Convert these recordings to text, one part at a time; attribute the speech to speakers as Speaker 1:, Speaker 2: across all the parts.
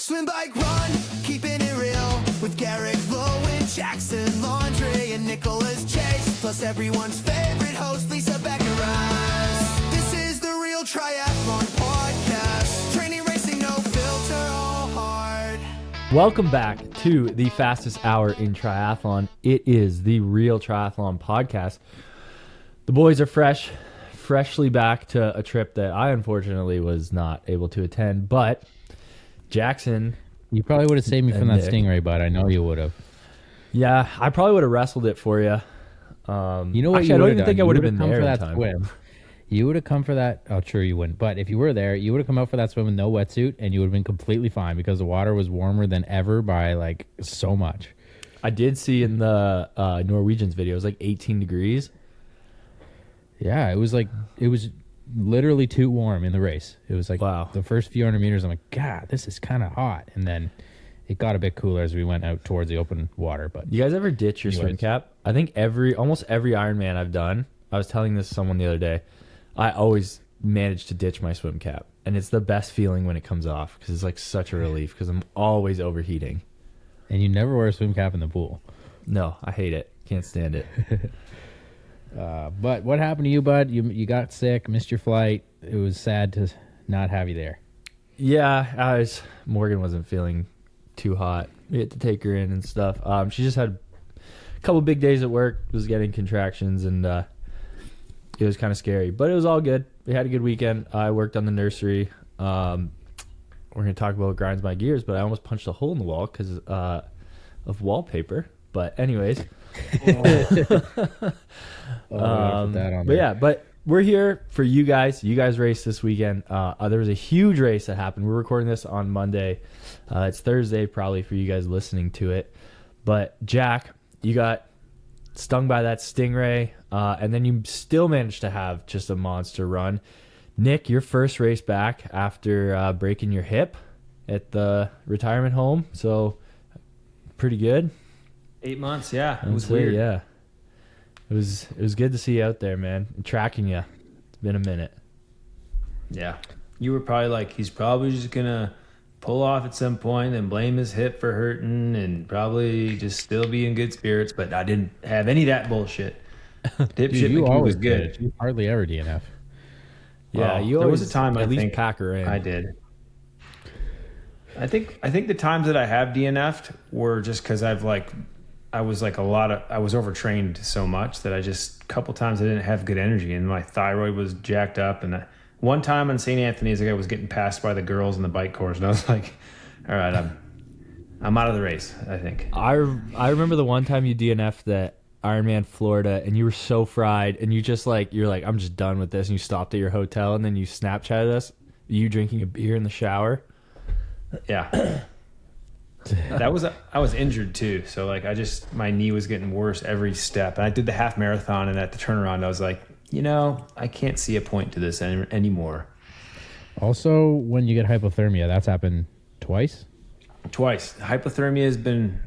Speaker 1: Swim, bike, run, keeping it real with Garrick, Lowen, Jackson, Laundry, and Nicholas Chase. Plus everyone's favorite host, Lisa Becker-Rice. This is the Real Triathlon Podcast. Training, racing, no filter, all hard.
Speaker 2: Welcome back to the fastest hour in triathlon. It is the Real Triathlon Podcast. The boys are freshly back to a trip that I unfortunately was not able to attend, but Jackson,
Speaker 3: you probably would have saved me from that
Speaker 2: Nick.
Speaker 3: Stingray, bud. I know you would have.
Speaker 2: Yeah, I probably would have wrestled it for you.
Speaker 3: You know what?
Speaker 2: Actually, I don't even think I would have been there
Speaker 3: for
Speaker 2: in
Speaker 3: that
Speaker 2: time.
Speaker 3: swim. You would have come for that. Oh, sure you wouldn't. But if you were there, you would have come out for that swim with no wetsuit, and you would have been completely fine because the water was warmer than ever by like so much.
Speaker 2: I did see in the Norwegians video, it was like 18 degrees.
Speaker 3: Yeah, it was literally too warm in the race. It was like
Speaker 2: Wow.
Speaker 3: The first few hundred meters, I'm like, God, this is kind of hot. And then it got a bit cooler as we went out towards the open water. But
Speaker 2: You guys ever ditch your swim
Speaker 3: Anyways.
Speaker 2: cap? I think almost every Ironman I've done, I was telling this to someone the other day, I always manage to ditch my swim cap. And it's the best feeling when it comes off because it's like such a relief because I'm always overheating.
Speaker 3: and you never wear a swim cap in the pool.
Speaker 2: No, I hate it. Can't stand it.
Speaker 3: But what happened to you, bud? You got sick, missed your flight. It was sad to not have you there.
Speaker 2: Yeah, Morgan wasn't feeling too hot. We had to take her in and stuff. She just had a couple big days at work, was getting contractions, and it was kind of scary. But it was all good. We had a good weekend. I worked on the nursery. We're going to talk about what grinds my gears, but I almost punched a hole in the wall because of wallpaper. But anyways. But we're here for you guys. You guys raced this weekend. There was a huge race that happened. We're recording this on Monday. It's Thursday probably for you guys listening to it. But Jack, you got stung by that Stingray, and then you still managed to have just a monster run. Nick, your first race back after breaking your hip at the retirement home, so pretty good.
Speaker 4: 8 months, yeah. It was
Speaker 2: I'd say,
Speaker 4: weird.
Speaker 2: Yeah. It was good to see you out there, man. Tracking you. It's been a minute.
Speaker 4: Yeah. You were probably like, he's probably just going to pull off at some point and blame his hip for hurting and probably just still be in good spirits, but I didn't have any of that bullshit. Dipshit
Speaker 3: you
Speaker 4: McGee
Speaker 3: always
Speaker 4: was good.
Speaker 3: You hardly ever DNF.
Speaker 2: Yeah,
Speaker 4: Well,
Speaker 2: you
Speaker 4: there
Speaker 2: always
Speaker 4: was a time
Speaker 2: at
Speaker 4: I
Speaker 2: least
Speaker 4: think
Speaker 2: pack her in.
Speaker 4: I did. I think the times that I have DNF'd were just because I was overtrained so much that a couple times I didn't have good energy and my thyroid was jacked up. And one time on St. Anthony's, I was getting passed by the girls in the bike course, and I was like, all right, I'm out of the race, I think.
Speaker 2: I remember the one time you DNF'd that Ironman Florida and you were so fried and you're like, I'm just done with this. And you stopped at your hotel and then you Snapchatted us, you drinking a beer in the shower.
Speaker 4: Yeah. I was injured too. So like my knee was getting worse every step. And I did the half marathon, and at the turnaround, I was like, I can't see a point to this anymore.
Speaker 3: Also, when you get hypothermia, that's happened twice.
Speaker 4: Twice. Hypothermia has been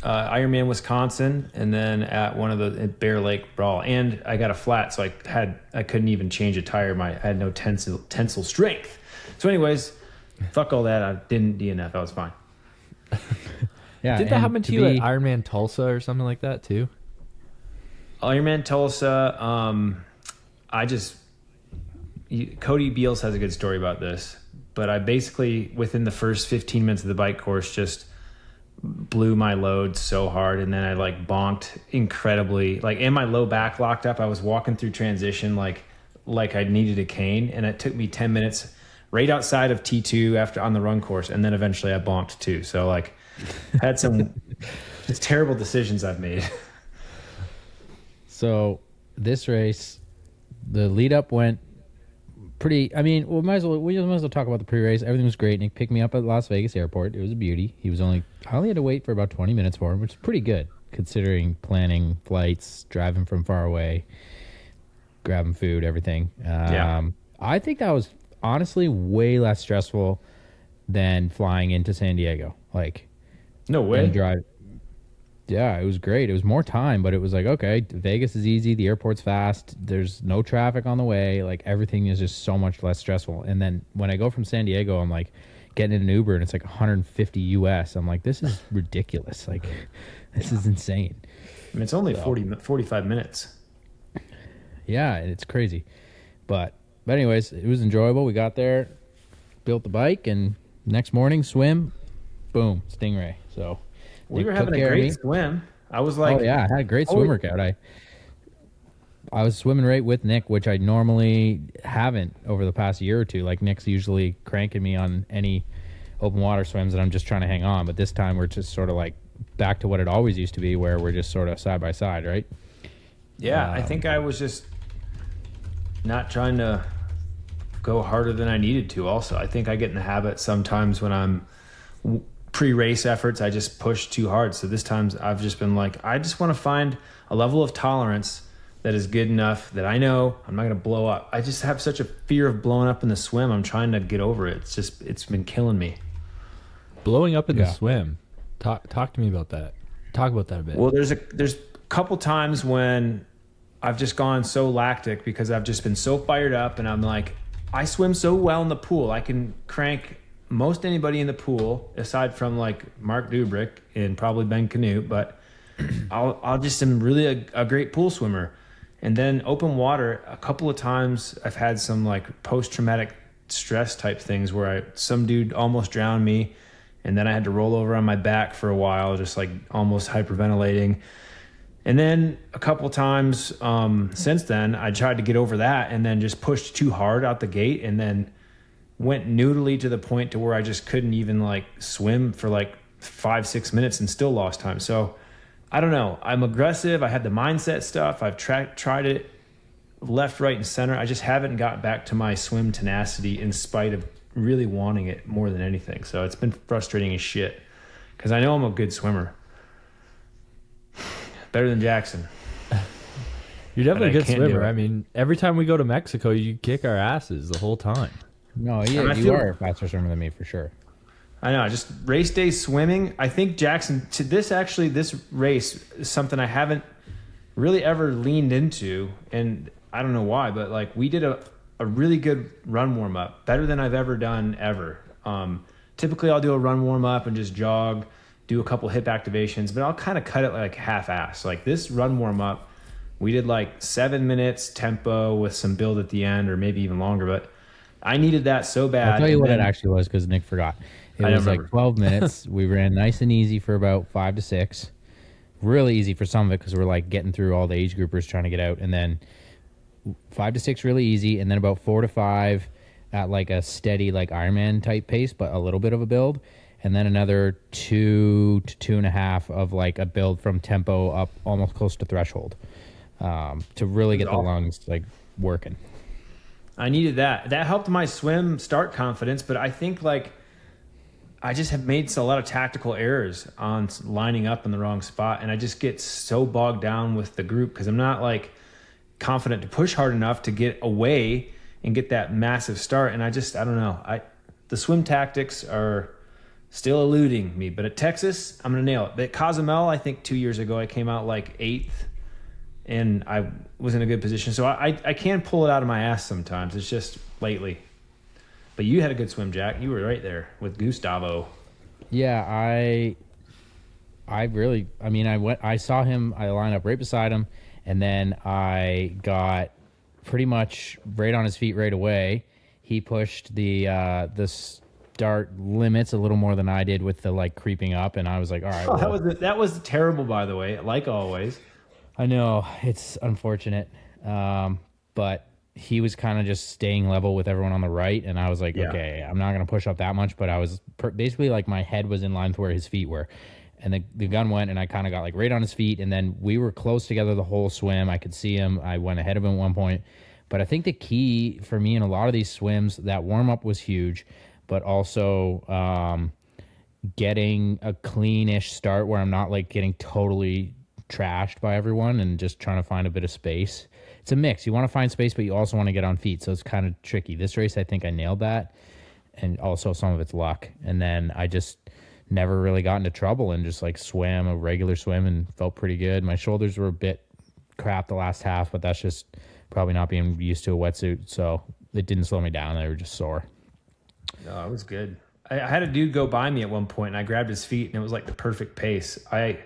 Speaker 4: Ironman Wisconsin, and then at one of the at Bear Lake Brawl. And I got a flat, so I couldn't even change a tire. I had no tensile strength. So anyways, fuck all that. I didn't DNF. I was fine.
Speaker 3: Yeah.
Speaker 2: Did that happen to you at Ironman Tulsa or something like that too?
Speaker 4: Ironman Tulsa, Cody Beals has a good story about this, but I basically, within the first 15 minutes of the bike course, just blew my load so hard, and then I bonked incredibly, and my low back locked up. I was walking through transition like I needed a cane, and it took me 10 minutes right outside of T2 on the run course, and then eventually I bonked too. So had some just terrible decisions I've made.
Speaker 3: So this race, the lead up went pretty. I mean, we might as well talk about the pre-race. Everything was great. Nick picked me up at Las Vegas airport. It was a beauty. I only had to wait for about 20 minutes for him, which is pretty good considering planning flights, driving from far away, grabbing food, everything. I think that was honestly way less stressful than flying into San Diego.
Speaker 4: No way.
Speaker 3: Drive. Yeah, it was great. It was more time, but it was okay, Vegas is easy. The airport's fast. There's no traffic on the way. Everything is just so much less stressful. And then when I go from San Diego, I'm getting in an Uber and it's like 150 US. I'm like, this is ridiculous. Like, this is insane.
Speaker 4: I mean, it's only 45 minutes.
Speaker 3: Yeah, it's crazy. But anyways, it was enjoyable. We got there, built the bike, and next morning, swim, boom, Stingray. So
Speaker 4: we were having a great swim. I was like,
Speaker 3: oh yeah, I had a great swim workout. I was swimming right with Nick, which I normally haven't over the past year or two. Like, Nick's usually cranking me on any open water swims, and I'm just trying to hang on. But this time we're just sort of like back to what it always used to be, where we're just sort of side by side, right?
Speaker 4: Yeah, I think I was just not trying to go harder than I needed to. Also, I think I get in the habit sometimes when I'm pre-race efforts, I just push too hard. So this time I've just been like, I just want to find a level of tolerance that is good enough that I know I'm not going to blow up. I just have such a fear of blowing up in the swim. I'm trying to get over it. It's been killing me.
Speaker 2: Blowing up in the swim. Talk to me about that. Talk about that a bit.
Speaker 4: Well, there's a couple times when I've just gone so lactic because I've just been so fired up, and I'm like, I swim so well in the pool. I can crank most anybody in the pool aside from like Marc Dubrick and probably Ben Canute, but I'll just am really a great pool swimmer. And then open water, a couple of times I've had some like post-traumatic stress type things where some dude almost drowned me, and then I had to roll over on my back for a while, just like almost hyperventilating. And then a couple of times since then, I tried to get over that and then just pushed too hard out the gate, and then went noodly to the point to where I just couldn't even like swim for like 5-6 minutes and still lost time. So I don't know. I'm aggressive. I had the mindset stuff. I've tried it left, right, and center. I just haven't got back to my swim tenacity in spite of really wanting it more than anything. So it's been frustrating as shit because I know I'm a good swimmer. Better than Jackson.
Speaker 2: You're definitely a good swimmer. I mean, every time we go to Mexico, you kick our asses the whole time.
Speaker 3: No, you are a faster swimmer than me for sure.
Speaker 4: I know. Just race day swimming. I think Jackson, this race is something I haven't really ever leaned into, and I don't know why, but like we did a really good run warm up, better than I've ever done ever. Typically, I'll do a run warm up and just jog, do a couple hip activations, but I'll kind of cut it like half-ass. Like this run warm up, we did like 7 minutes tempo with some build at the end, or maybe even longer. But I needed that so bad.
Speaker 3: I'll tell you what it actually was because Nick forgot. It was like 12 minutes. We ran nice and easy for about 5 to 6. Really easy for some of it because we're like getting through all the age groupers trying to get out. And then 5 to 6 really easy. And then about 4 to 5 at like a steady like Ironman type pace, but a little bit of a build. And then another 2 to 2.5 of like a build from tempo up almost close to threshold to really get the lungs like working.
Speaker 4: I needed that. That helped my swim start confidence, but I think like I just have made a lot of tactical errors on lining up in the wrong spot, and I just get so bogged down with the group because I'm not like confident to push hard enough to get away and get that massive start. And I don't know. The swim tactics are still eluding me, but at Texas, I'm going to nail it. But at Cozumel, I think 2 years ago, I came out like 8th, and I was in a good position. So I can pull it out of my ass sometimes. It's just lately. But you had a good swim, Jack. You were right there with Gustavo.
Speaker 3: Yeah, I saw him, I lined up right beside him, and then I got pretty much right on his feet right away. He pushed the start limits a little more than I did with the like creeping up, and I was like, all right.
Speaker 4: Oh, that was terrible, by the way, like always.
Speaker 3: I know, it's unfortunate. But he was kind of just staying level with everyone on the right, and I was like, okay, I'm not going to push up that much, but I was basically like my head was in line with where his feet were. And the gun went, and I kind of got like right on his feet, and then we were close together the whole swim. I could see him. I went ahead of him at one point. But I think the key for me in a lot of these swims, that warm-up was huge, but also getting a cleanish start where I'm not like getting totally trashed by everyone and just trying to find a bit of space. It's a mix. You want to find space, but you also want to get on feet, so it's kind of tricky. This race, I think I nailed that, and also some of it's luck. And then I just never really got into trouble and just like swam a regular swim and felt pretty good. My shoulders were a bit crap the last half, but that's just probably not being used to a wetsuit, so it didn't slow me down. They were just sore.
Speaker 4: No, it was good. I had a dude go by me at one point, and I grabbed his feet, and it was like the perfect pace. I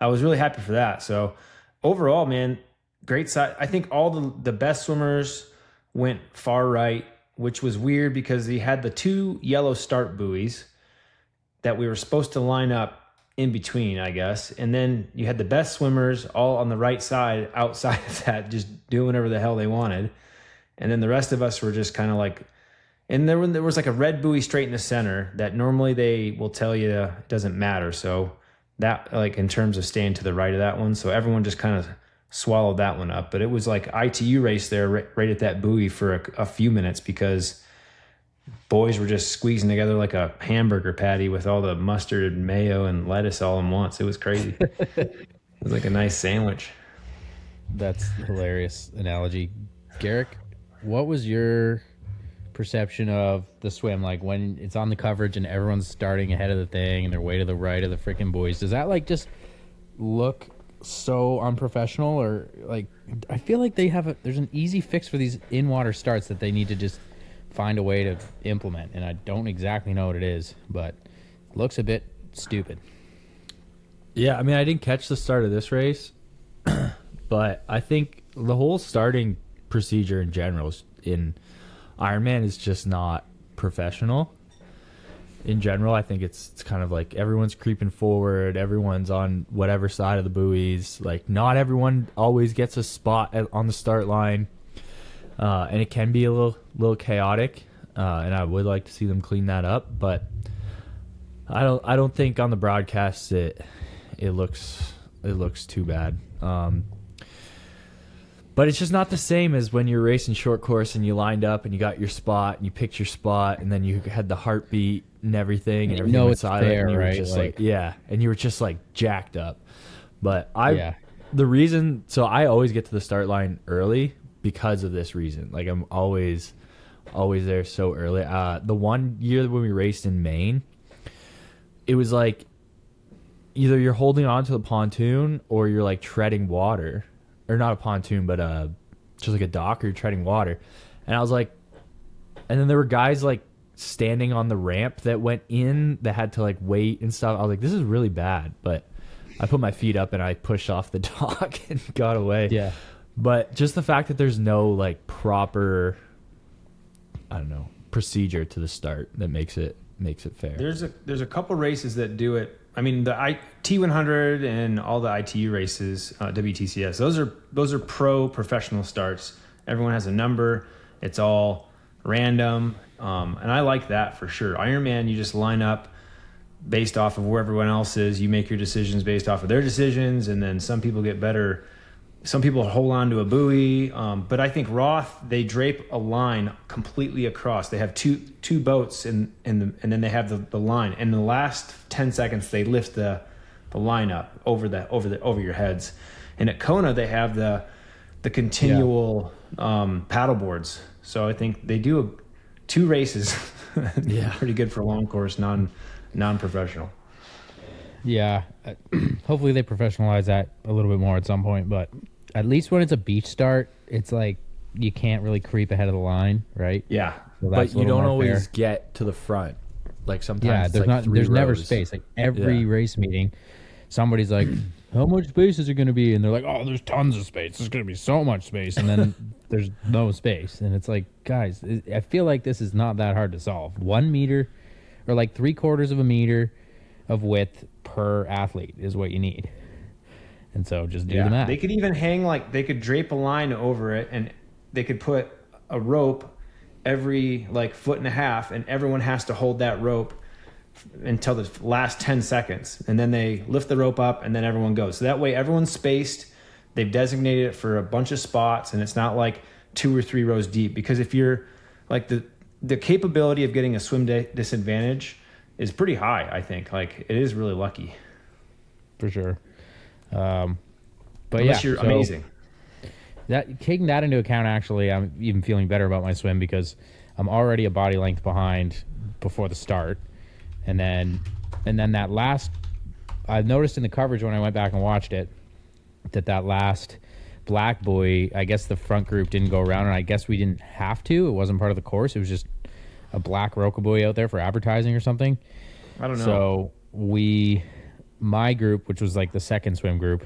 Speaker 4: was really happy for that. So overall, man, great side. I think all the best swimmers went far right, which was weird because he had the 2 yellow start buoys that we were supposed to line up in between, I guess. And then you had the best swimmers all on the right side outside of that, just doing whatever the hell they wanted. And then the rest of us were just kind of like, and there was like a red buoy straight in the center that normally they will tell you it doesn't matter. So that, like, in terms of staying to the right of that one. So everyone just kind of swallowed that one up. But it was like ITU race there right at that buoy for a few minutes because boys were just squeezing together like a hamburger patty with all the mustard and mayo and lettuce all in once. It was crazy. It was like a nice sandwich.
Speaker 3: That's a hilarious analogy. Garrick, what was your perception of the swim? Like when it's on the coverage and everyone's starting ahead of the thing and they're way to the right of the freaking buoys, does that like just look so unprofessional? Or like, I feel like there's an easy fix for these in-water starts that they need to just find a way to implement, and I don't exactly know what it is, but it looks a bit stupid.
Speaker 2: Yeah, I mean, I didn't catch the start of this race, but I think the whole starting procedure in general in Ironman is just not professional. In general, I think it's kind of like everyone's creeping forward, everyone's on whatever side of the buoys. Like, not everyone always gets a spot on the start line. And it can be a little chaotic, and I would like to see them clean that up. But I don't think on the broadcast it looks too bad. But it's just not the same as when you're racing short course and you lined up and you got your spot and you picked your spot and then you had the heartbeat and everything and everything was silent.
Speaker 3: Fair,
Speaker 2: and you were
Speaker 3: right?
Speaker 2: just
Speaker 3: like,
Speaker 2: yeah, and you were just like jacked up. But
Speaker 3: the
Speaker 2: reason, so I always get to the start line early because of this reason. Like, I'm always there so early. The one year when we raced in Maine, it was like either you're holding on to the pontoon or you're like treading water, or not a pontoon, but just like a dock, or you're treading water. And I was like, and then there were guys like standing on the ramp that went in that had to like wait and stuff. I was like, this is really bad. But I put my feet up and I pushed off the dock and got away.
Speaker 3: Yeah.
Speaker 2: But just the fact that there's no like proper, I don't know, procedure to the start that makes it fair.
Speaker 4: There's a couple races that do it. I mean, the T100 and all the ITU races, WTCS, those are professional starts. Everyone has a number. It's all random, and I like that for sure. Ironman, you just line up based off of where everyone else is. You make your decisions based off of their decisions, and then some people get better. Some people hold on to a buoy, but I think Roth, they drape a line completely across. They have two boats, and then they have the line. And in the last 10 seconds, they lift the line up over your heads. And at Kona, they have the continual paddle boards. So I think they do 2 races.
Speaker 2: Yeah,
Speaker 4: pretty good for long course, non-professional.
Speaker 3: Yeah, hopefully they professionalize that a little bit more at some point, but at least when it's a beach start, it's like you can't really creep ahead of the line, right?
Speaker 4: Yeah.
Speaker 3: So
Speaker 2: but you don't always get to the front. Like sometimes
Speaker 3: there's never space. Like every race meeting, somebody's like, how much space is it going to be? And they're like, oh, there's tons of space. There's going to be so much space. And then there's no space. And it's like, guys, I feel like this is not that hard to solve. 1 meter or like 3/4 of a meter of width per athlete is what you need. And so just do the math.
Speaker 4: They could even hang, like, they could drape a line over it, and they could put a rope every like 1.5 feet, and everyone has to hold that rope until the last 10 seconds. And then they lift the rope up, and then everyone goes. So that way everyone's spaced. They've designated it for a bunch of spots, and it's not like 2 or 3 rows deep. Because if you're like the capability of getting a swim disadvantage is pretty high, I think. Like, it is really lucky.
Speaker 3: For sure. But
Speaker 4: unless you're amazing.
Speaker 3: Taking that into account, actually, I'm even feeling better about my swim because I'm already a body length behind before the start. And then that last, I noticed in the coverage when I went back and watched it, that last black buoy, I guess the front group didn't go around, and I guess we didn't have to. It wasn't part of the course. It was just a black roca buoy out there for advertising or something.
Speaker 4: I don't know.
Speaker 3: So my group, which was like the second swim group,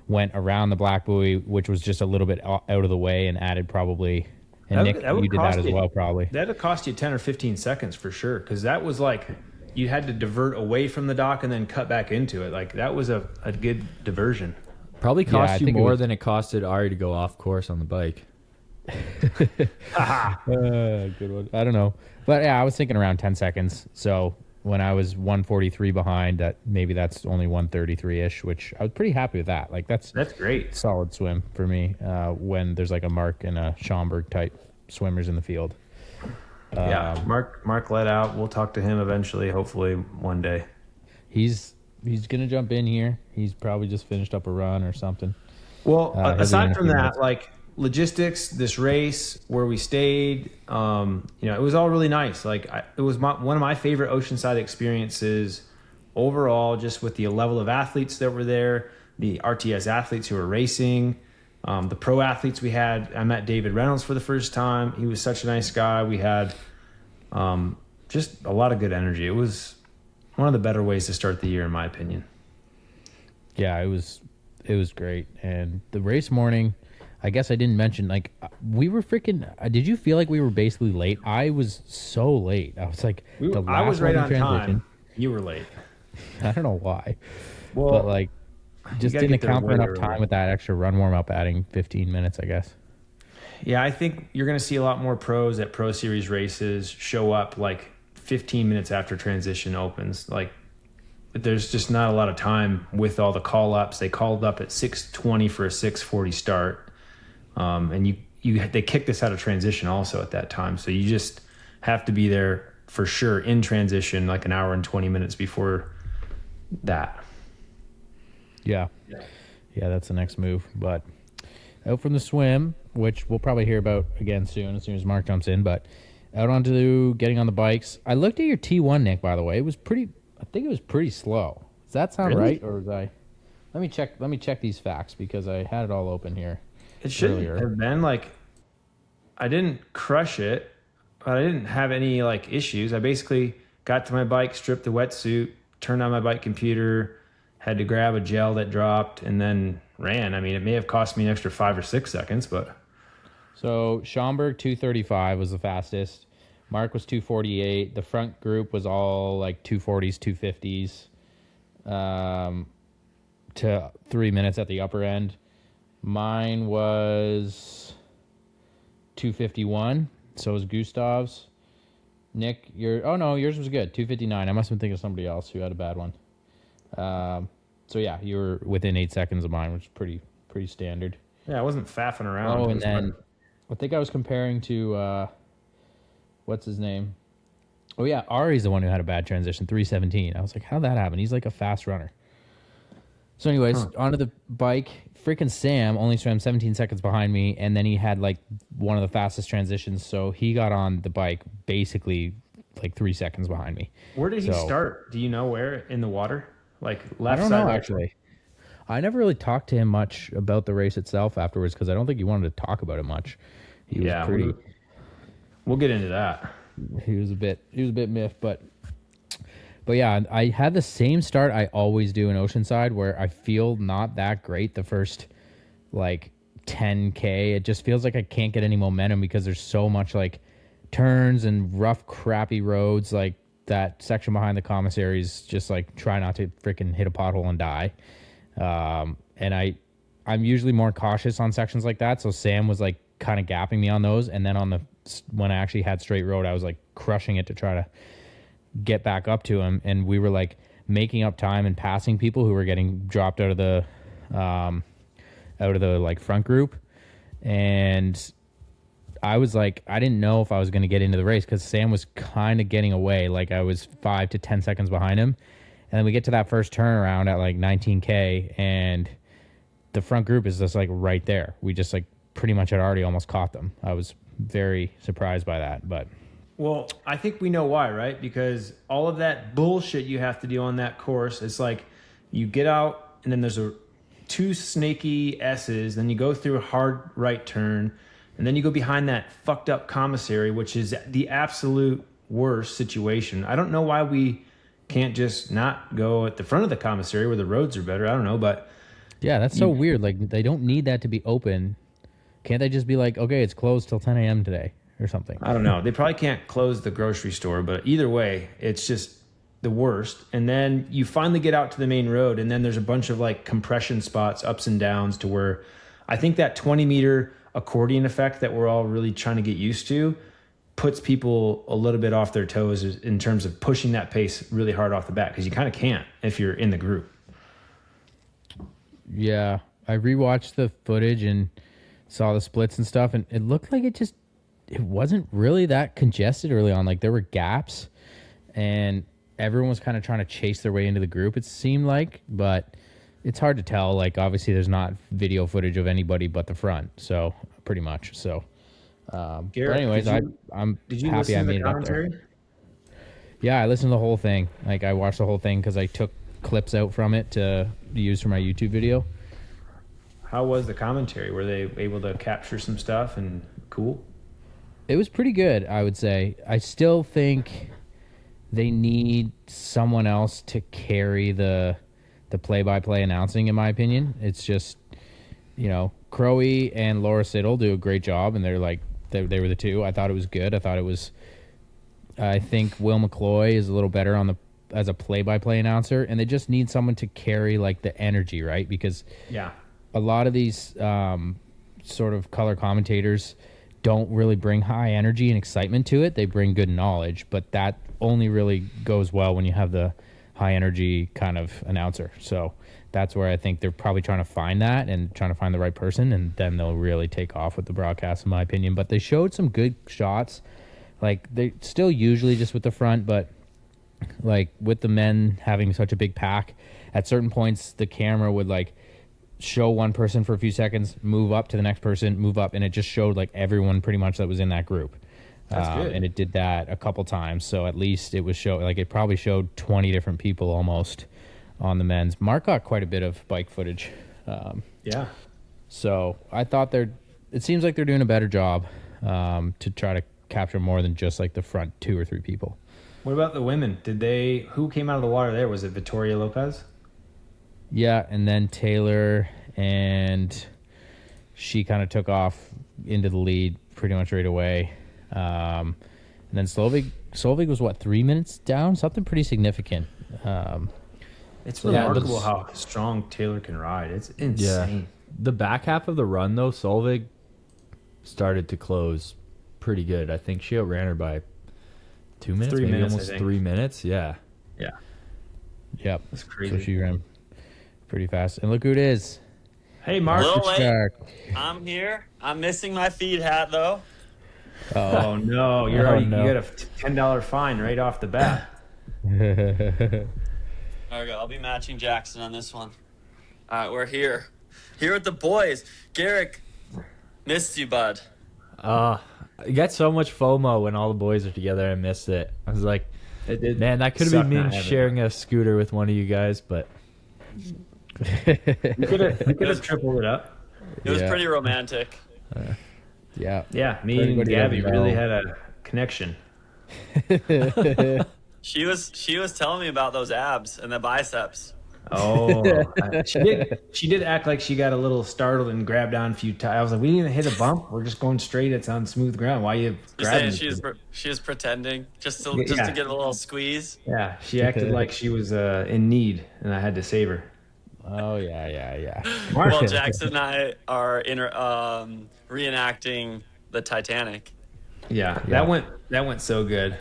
Speaker 3: went around the black buoy, which was just a little bit out of the way, and added probably. And Nick, you did that as well, probably.
Speaker 4: That'd cost you 10 or 15 seconds for sure, because that was like you had to divert away from the dock and then cut back into it. Like that was a good diversion.
Speaker 2: Probably cost you more than it costed Ari to go off course on the bike.
Speaker 3: Good one. I don't know, but yeah, I was thinking around 10 seconds. So when I was 143 behind, that's only 133 ish, which I was pretty happy with that. Like that's
Speaker 4: great,
Speaker 3: solid swim for me. When there's like a Marc and a Schomburg type swimmers in the field.
Speaker 4: Yeah, Marc let out. We'll talk to him eventually, hopefully one day.
Speaker 3: He's gonna jump in here. He's probably just finished up a run or something.
Speaker 4: Well, aside from that, like logistics, this race where we stayed, it was all really nice. Like it was one of my favorite Oceanside experiences overall, just with the level of athletes that were there, the RTS athletes who were racing, the pro athletes we had. I met David Reynolds for the first time. He was such a nice guy. We had just a lot of good energy. It was one of the better ways to start the year, in my opinion.
Speaker 3: Yeah, it was great. And the race morning, I guess I didn't mention, like, we were freaking. Did you feel like we were basically late? I was so late. I was like,
Speaker 4: I was right on time. You were late.
Speaker 3: I don't know why.
Speaker 4: Well,
Speaker 3: but like, just didn't account for enough time with that extra run warm up, adding 15 minutes, I guess.
Speaker 4: Yeah, I think you're going to see a lot more pros at Pro Series races show up like 15 minutes after transition opens. Like, there's just not a lot of time with all the call ups. They called up at 6:20 for a 6:40 start. And they kicked us out of transition also at that time. So you just have to be there for sure in transition, like an hour and 20 minutes before that.
Speaker 3: Yeah, that's the next move. But out from the swim, which we'll probably hear about again soon as Marc jumps in, but out onto getting on the bikes. I looked at your T1, Nick, by the way. I think it was pretty slow. Does that sound right? Or was I? Let me check these facts because I had it all open here.
Speaker 4: It shouldn't have been like, I didn't crush it, but I didn't have any like issues. I basically got to my bike, stripped the wetsuit, turned on my bike computer, had to grab a gel that dropped, and then ran. I mean, it may have cost me an extra 5 or 6 seconds, but.
Speaker 3: So Schomburg 235 was the fastest. Marc was 248. The front group was all like 240s, 250s, to 3 minutes at the upper end. Mine was 251. So was Gustav's. Nick, yours was good. 259. I must have been thinking of somebody else who had a bad one. So yeah, you were within 8 seconds of mine, which is pretty standard.
Speaker 4: Yeah, I wasn't faffing around.
Speaker 3: Oh, and then I think I was comparing to what's his name? Oh yeah, Ari's the one who had a bad transition, 317. I was like, how'd that happen? He's like a fast runner. So anyways, onto the bike. Freaking Sam only swam 17 seconds behind me, and then he had like one of the fastest transitions, so he got on the bike basically like 3 seconds behind me.
Speaker 4: Where did he start? Do you know where in the water? Like left side?
Speaker 3: I don't know, actually. I never really talked to him much about the race itself afterwards because I don't think he wanted to talk about it much. He was pretty.
Speaker 4: We'll get into that.
Speaker 3: He was a bit miffed, but yeah, I had the same start I always do in Oceanside, where I feel not that great the first like 10K. It just feels like I can't get any momentum because there's so much like turns and rough, crappy roads. Like that section behind the commissaries, just like try not to freaking hit a pothole and die. And I'm usually more cautious on sections like that. So Sam was like kind of gapping me on those. And then when I actually had straight road, I was like crushing it to try to get back up to him. And we were like making up time and passing people who were getting dropped out of the like front group. And I was like, I didn't know if I was going to get into the race because Sam was kind of getting away. Like I was 5 to 10 seconds behind him. And then we get to that first turnaround at like 19K and the front group is just like right there. We just like pretty much had already almost caught them. I was very surprised by that, but.
Speaker 4: Well, I think we know why, right? Because all of that bullshit you have to do on that course, it's like you get out and then there's two snaky S's, then you go through a hard right turn, And then you go behind that fucked up commissary, which is the absolute worst situation. I don't know why we can't just not go at the front of the commissary where the roads are better. I don't know, but
Speaker 3: Yeah, that's so weird. Like, they don't need that to be open. Can't they just be like, okay, it's closed till 10 a.m. today or something?
Speaker 4: I don't know. They probably can't close the grocery store, but either way, it's just the worst. And then you finally get out to the main road, and then there's a bunch of like compression spots, ups and downs, to where I think that 20-meter accordion effect that we're all really trying to get used to puts people a little bit off their toes in terms of pushing that pace really hard off the bat, because you kind of can't if you're in the group.
Speaker 3: Yeah, I rewatched the footage and saw the splits and stuff, and it looked like it wasn't really that congested early on. Like, there were gaps, and everyone was kind of trying to chase their way into the group, it seemed like, but it's hard to tell. Like, obviously there's not video footage of anybody but the front, so pretty much. So,
Speaker 4: Garrick,
Speaker 3: but anyways, I'm happy I made it up there. Yeah, I listened to the whole thing. Like, I watched the whole thing because I took clips out from it to use for my YouTube video.
Speaker 4: How was the commentary? Were they able to capture some stuff and cool?
Speaker 3: It was pretty good, I would say. I still think they need someone else to carry the play-by-play announcing, in my opinion. It's just, Crowe and Laura Siddle do a great job, and they're like, they were the two. I thought it was good. I think Will McCloy is a little better as a play-by-play announcer, and they just need someone to carry like the energy, right? Because a lot of these sort of color commentators don't really bring high energy and excitement to it. They bring good knowledge, but that only really goes well when you have the high energy kind of announcer. So that's where I think they're probably trying to find that and trying to find the right person, and then they'll really take off with the broadcast, in my opinion. But they showed some good shots. Like, they still usually just with the front, but like with the men having such a big pack, at certain points the camera would like show one person for a few seconds, move up to the next person, move up, and it just showed like everyone pretty much that was in that group.
Speaker 4: That's good.
Speaker 3: And it did that a couple times, so at least it was it probably showed 20 different people almost on the men's. Marc got quite a bit of bike footage. So I thought it seems like they're doing a better job to try to capture more than just like the front 2 or 3 people.
Speaker 4: What about the women? Who came out of the water there? Was it Victoria Lopez?
Speaker 3: Yeah, and then Taylor, and she kind of took off into the lead pretty much right away. And then Solveig was 3 minutes down? Something pretty significant.
Speaker 4: It's remarkable how strong Taylor can ride. It's insane.
Speaker 2: Yeah. The back half of the run, though, Solveig started to close pretty good. I think she outran her by 2 minutes,
Speaker 4: 3 minutes,
Speaker 2: almost 3 minutes. Yeah.
Speaker 4: Yeah.
Speaker 3: Yep.
Speaker 4: That's crazy.
Speaker 3: So she ran pretty fast. And look who it is.
Speaker 4: Hey, Marc.
Speaker 5: A little late.
Speaker 3: Jack.
Speaker 5: I'm here. I'm missing my feed hat, though.
Speaker 4: Oh, no. You got a $10 fine right off the bat.
Speaker 5: There we go. I'll be matching Jackson on this one. All right, we're here. Here with the boys. Garrick, missed you, bud.
Speaker 2: I get so much FOMO when all the boys are together. I missed it. I was like, man, that could have been me sharing a scooter with one of you guys, but
Speaker 4: we could have tripled it up.
Speaker 5: It was pretty romantic.
Speaker 3: Yeah.
Speaker 4: Yeah, me and Gabby really had a connection.
Speaker 5: She was telling me about those abs and the biceps.
Speaker 4: Oh, she did act like she got a little startled and grabbed on a few times. I was like, we didn't even hit a bump. We're just going straight. It's on smooth ground. Why are you grabbing?
Speaker 5: She was pretending just to get a little squeeze.
Speaker 4: Yeah, she acted like she was in need, and I had to save her.
Speaker 3: Oh, yeah.
Speaker 5: Well, Jackson and I are reenacting the Titanic.
Speaker 4: Yeah, that went so good.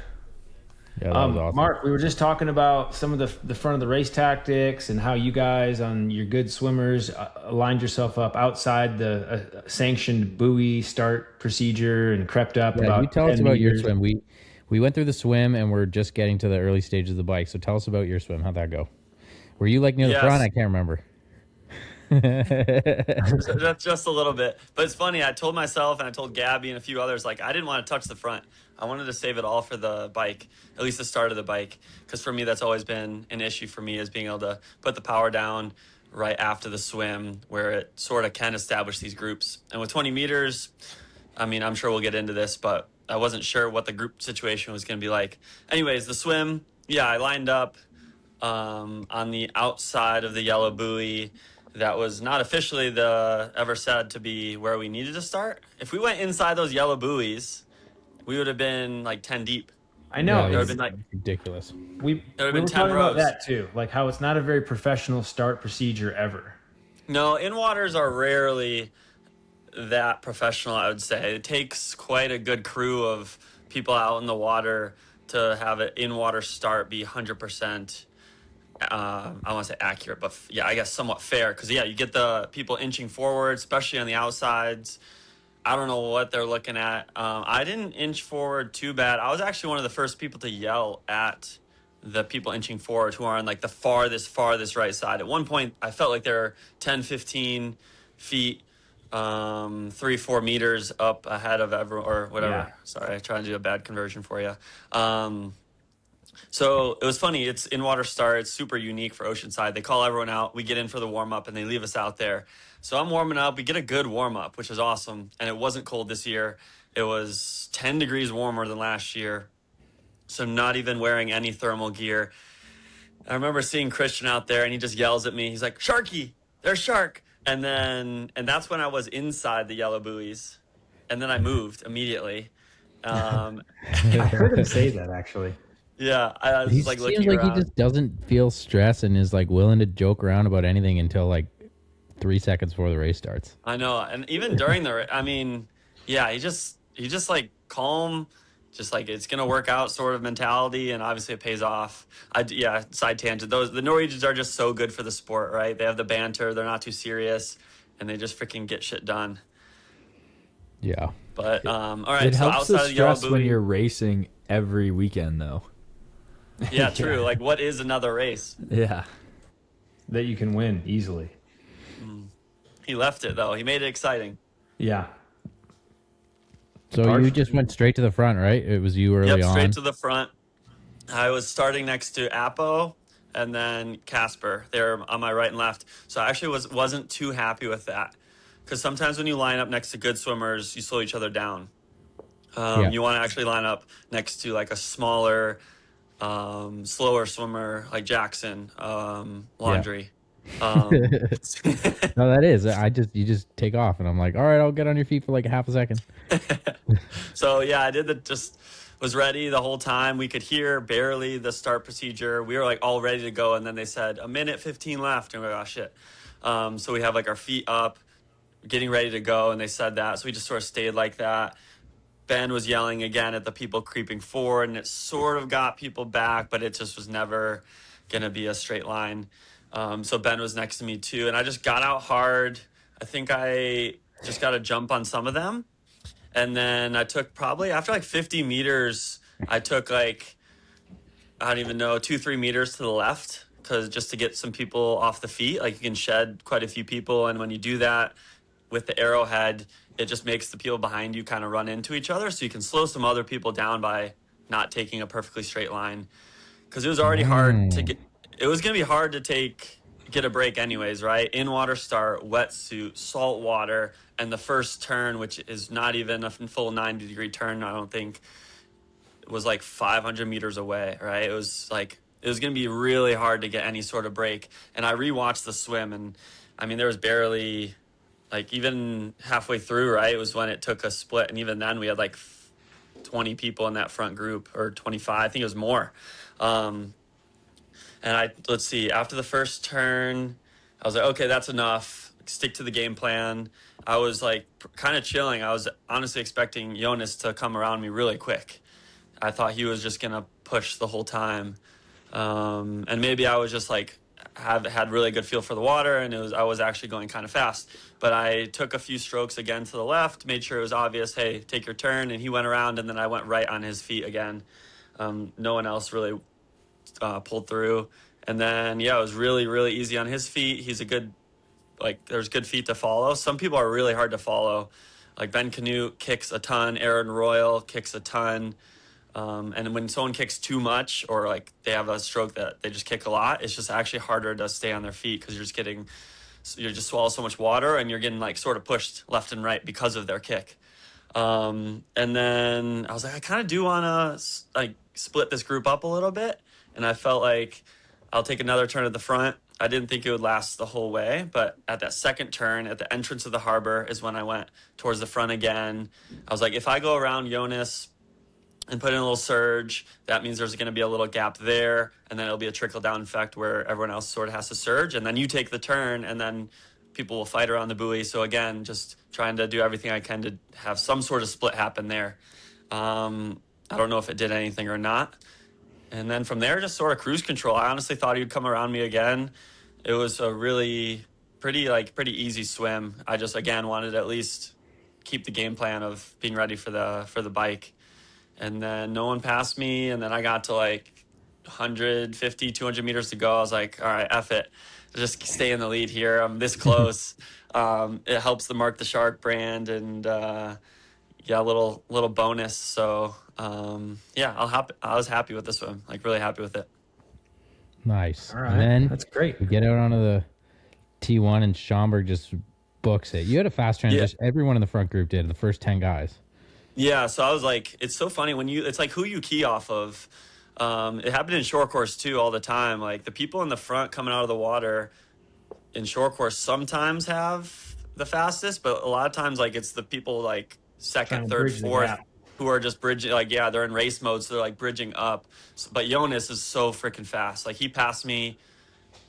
Speaker 3: Yeah, that was awesome.
Speaker 4: Marc, we were just talking about some of the front of the race tactics and how you guys, on your good swimmers, aligned yourself up outside the sanctioned buoy start procedure and crept up.
Speaker 3: Yeah, you tell us about your swim. We went through the swim and we're just getting to the early stages of the bike. So tell us about your swim. How'd that go? Were you like near the front? I can't remember.
Speaker 5: That's just a little bit. But it's funny, I told myself and I told Gabby and a few others, like, I didn't want to touch the front. I wanted to save it all for the bike, at least the start of the bike. Because for me, that's always been an issue for me, is being able to put the power down right after the swim, where it sort of can establish these groups. And with 20 meters, I mean, I'm sure we'll get into this, but I wasn't sure what the group situation was going to be like. Anyways, the swim, yeah, I lined up on the outside of the yellow buoy. That was not officially ever said to be where we needed to start. If we went inside those yellow buoys, we would have been like 10 deep.
Speaker 4: I know.
Speaker 3: Yeah,
Speaker 5: There would
Speaker 3: it's
Speaker 5: have been like
Speaker 3: ridiculous.
Speaker 4: We
Speaker 5: There would've
Speaker 4: were
Speaker 5: been 10
Speaker 4: talking about
Speaker 5: rows.
Speaker 4: that too, like how it's not a very professional start procedure ever.
Speaker 5: No, in waters are rarely that professional, I would say. It takes quite a good crew of people out in the water to have an in-water start be 100%, I want to say accurate, but yeah, I guess somewhat fair. Because, yeah, you get the people inching forward, especially on the outsides. I don't know what they're looking at. I didn't inch forward too bad. I was actually one of the first people to yell at the people inching forward who are on like the farthest right side. At one point, I felt like they were 10, 15 feet, 3-4 meters up ahead of everyone or whatever.
Speaker 4: Yeah.
Speaker 5: Sorry, I tried to do a bad conversion for you. So it was funny. It's in water start. It's super unique for Oceanside. They call everyone out. We get in for the warm up and they leave us out there. So I'm warming up. We get a good warm up, which is awesome. And it wasn't cold this year. It was 10 degrees warmer than last year. So not even wearing any thermal gear. I remember seeing Christian out there and he just yells at me. He's like, "Sharky, there's shark." And that's when I was inside the yellow buoys. And then I moved immediately.
Speaker 4: I heard him say that actually.
Speaker 5: Yeah, I was
Speaker 3: He
Speaker 5: like
Speaker 3: seems
Speaker 5: looking
Speaker 3: like
Speaker 5: around.
Speaker 3: he just doesn't feel stress and is like willing to joke around about anything until like 3 seconds before the race starts.
Speaker 5: I know, and even during I mean, yeah, he just like calm, just like it's gonna work out sort of mentality, and obviously it pays off. Yeah, side tangent. The Norwegians are just so good for the sport, right? They have the banter, they're not too serious, and they just freaking get shit done.
Speaker 3: Yeah.
Speaker 5: But all right,
Speaker 2: It
Speaker 5: so
Speaker 2: helps
Speaker 5: outside
Speaker 2: the
Speaker 5: of the yellow
Speaker 2: stress when
Speaker 5: buoy,
Speaker 2: you're racing every weekend, though.
Speaker 5: yeah, true. Like, what is another race?
Speaker 2: Yeah.
Speaker 4: That you can win easily.
Speaker 5: He left it though. He made it exciting.
Speaker 4: Yeah.
Speaker 3: So
Speaker 4: Harsh.
Speaker 3: you just went straight to the front, right? It was you early
Speaker 5: Yep,
Speaker 3: on.
Speaker 5: straight to the front. I was starting next to Apo and then Casper. They're on my right and left. So I actually wasn't too happy with that. Because sometimes when you line up next to good swimmers, you slow each other down.
Speaker 3: Yeah.
Speaker 5: You want to actually line up next to like a smaller, slower swimmer like Jackson, Laundry.
Speaker 3: No, that is. You just take off, and I'm like, all right, I'll get on your feet for like a half a second.
Speaker 5: So yeah, I just was ready the whole time. We could hear barely the start procedure. We were like all ready to go, and then they said 1:15 left, and we're like, oh shit. So we have like our feet up, getting ready to go, and they said that. So we just sort of stayed like that. Ben was yelling again at the people creeping forward, and it sort of got people back, but it just was never gonna be a straight line. So Ben was next to me too, and I just got out hard. I think I just got a jump on some of them. And then I took probably after like 50 meters, I took like, I don't even know, 2-3 meters to the left because just to get some people off the feet. Like you can shed quite a few people. And when you do that with the arrowhead, it just makes the people behind you kind of run into each other. So you can slow some other people down by not taking a perfectly straight line. Because it was already hard to get, it was going to be hard to get a break anyways, right? In water start, wetsuit, salt water, and the first turn, which is not even a full 90-degree turn, I don't think, was like 500 meters away, right? It was going to be really hard to get any sort of break. And I rewatched the swim, and I mean, there was barely, like even halfway through, right? It was when it took a split, and even then we had like 20 people in that front group, or 25, I think it was more. And let's see, after the first turn, I was like, okay, that's enough. Stick to the game plan. I was like kind of chilling. I was honestly expecting Jonas to come around me really quick. I thought he was just going to push the whole time. And maybe I was just like, had really good feel for the water, and I was actually going kind of fast. But I took a few strokes again to the left, made sure it was obvious, hey, take your turn. And he went around, and then I went right on his feet again. No one else really pulled through. And then, yeah, it was really, really easy on his feet. He's a good, like, there's good feet to follow. Some people are really hard to follow. Like Ben Canute kicks a ton. Aaron Royal kicks a ton. And when someone kicks too much, or like they have a stroke that they just kick a lot, it's just actually harder to stay on their feet because you're just swallow so much water, and you're getting like sort of pushed left and right because of their kick. And then I was like, I kind of do want to like split this group up a little bit. And I felt like I'll take another turn at the front. I didn't think it would last the whole way, but at that second turn at the entrance of the harbor is when I went towards the front again. I was like, if I go around Jonas and put in a little surge, that means there's going to be a little gap there, and then it'll be a trickle down effect where everyone else sort of has to surge, and then you take the turn, and then people will fight around the buoy. So again, just trying to do everything I can to have some sort of split happen there. I don't know if it did anything or not. And then from there, just sort of cruise control. I honestly thought he would come around me again. It was a really pretty easy swim. I just, again, wanted to at least keep the game plan of being ready for the bike. And then no one passed me. And then I got to like 150, 200 meters to go. I was like, all right, F it. Just stay in the lead here. I'm this close. It helps the Marc the Shark brand, and yeah, a little bonus. So yeah, I was happy with this one. Like really happy with it.
Speaker 3: Nice.
Speaker 6: All right.
Speaker 3: And then
Speaker 6: That's great.
Speaker 3: we get out onto the T1 and Schomburg just books it. You had a fast transition. Yeah. Everyone in the front group did, the first 10 guys.
Speaker 5: Yeah, so I was like, it's so funny when it's like who you key off of. It happened in short course too all the time. Like the people in the front coming out of the water in short course sometimes have the fastest, but a lot of times like it's the people like second, third, fourth who are just bridging. Like, yeah, they're in race mode, so they're like bridging up. But Jonas is so freaking fast. Like he passed me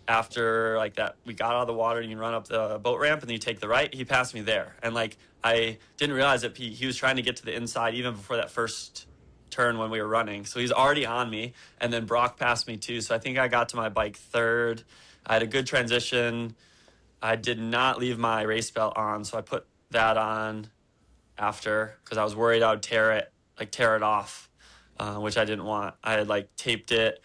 Speaker 5: after like that. We got out of the water and you run up the boat ramp and then you take the right. He passed me there. And like, I didn't realize that he was trying to get to the inside even before that first turn when we were running. So he's already on me. And then Brock passed me too. So I think I got to my bike third. I had a good transition. I did not leave my race belt on. So I put that on after because I was worried I would tear it off, which I didn't want. I had like taped it,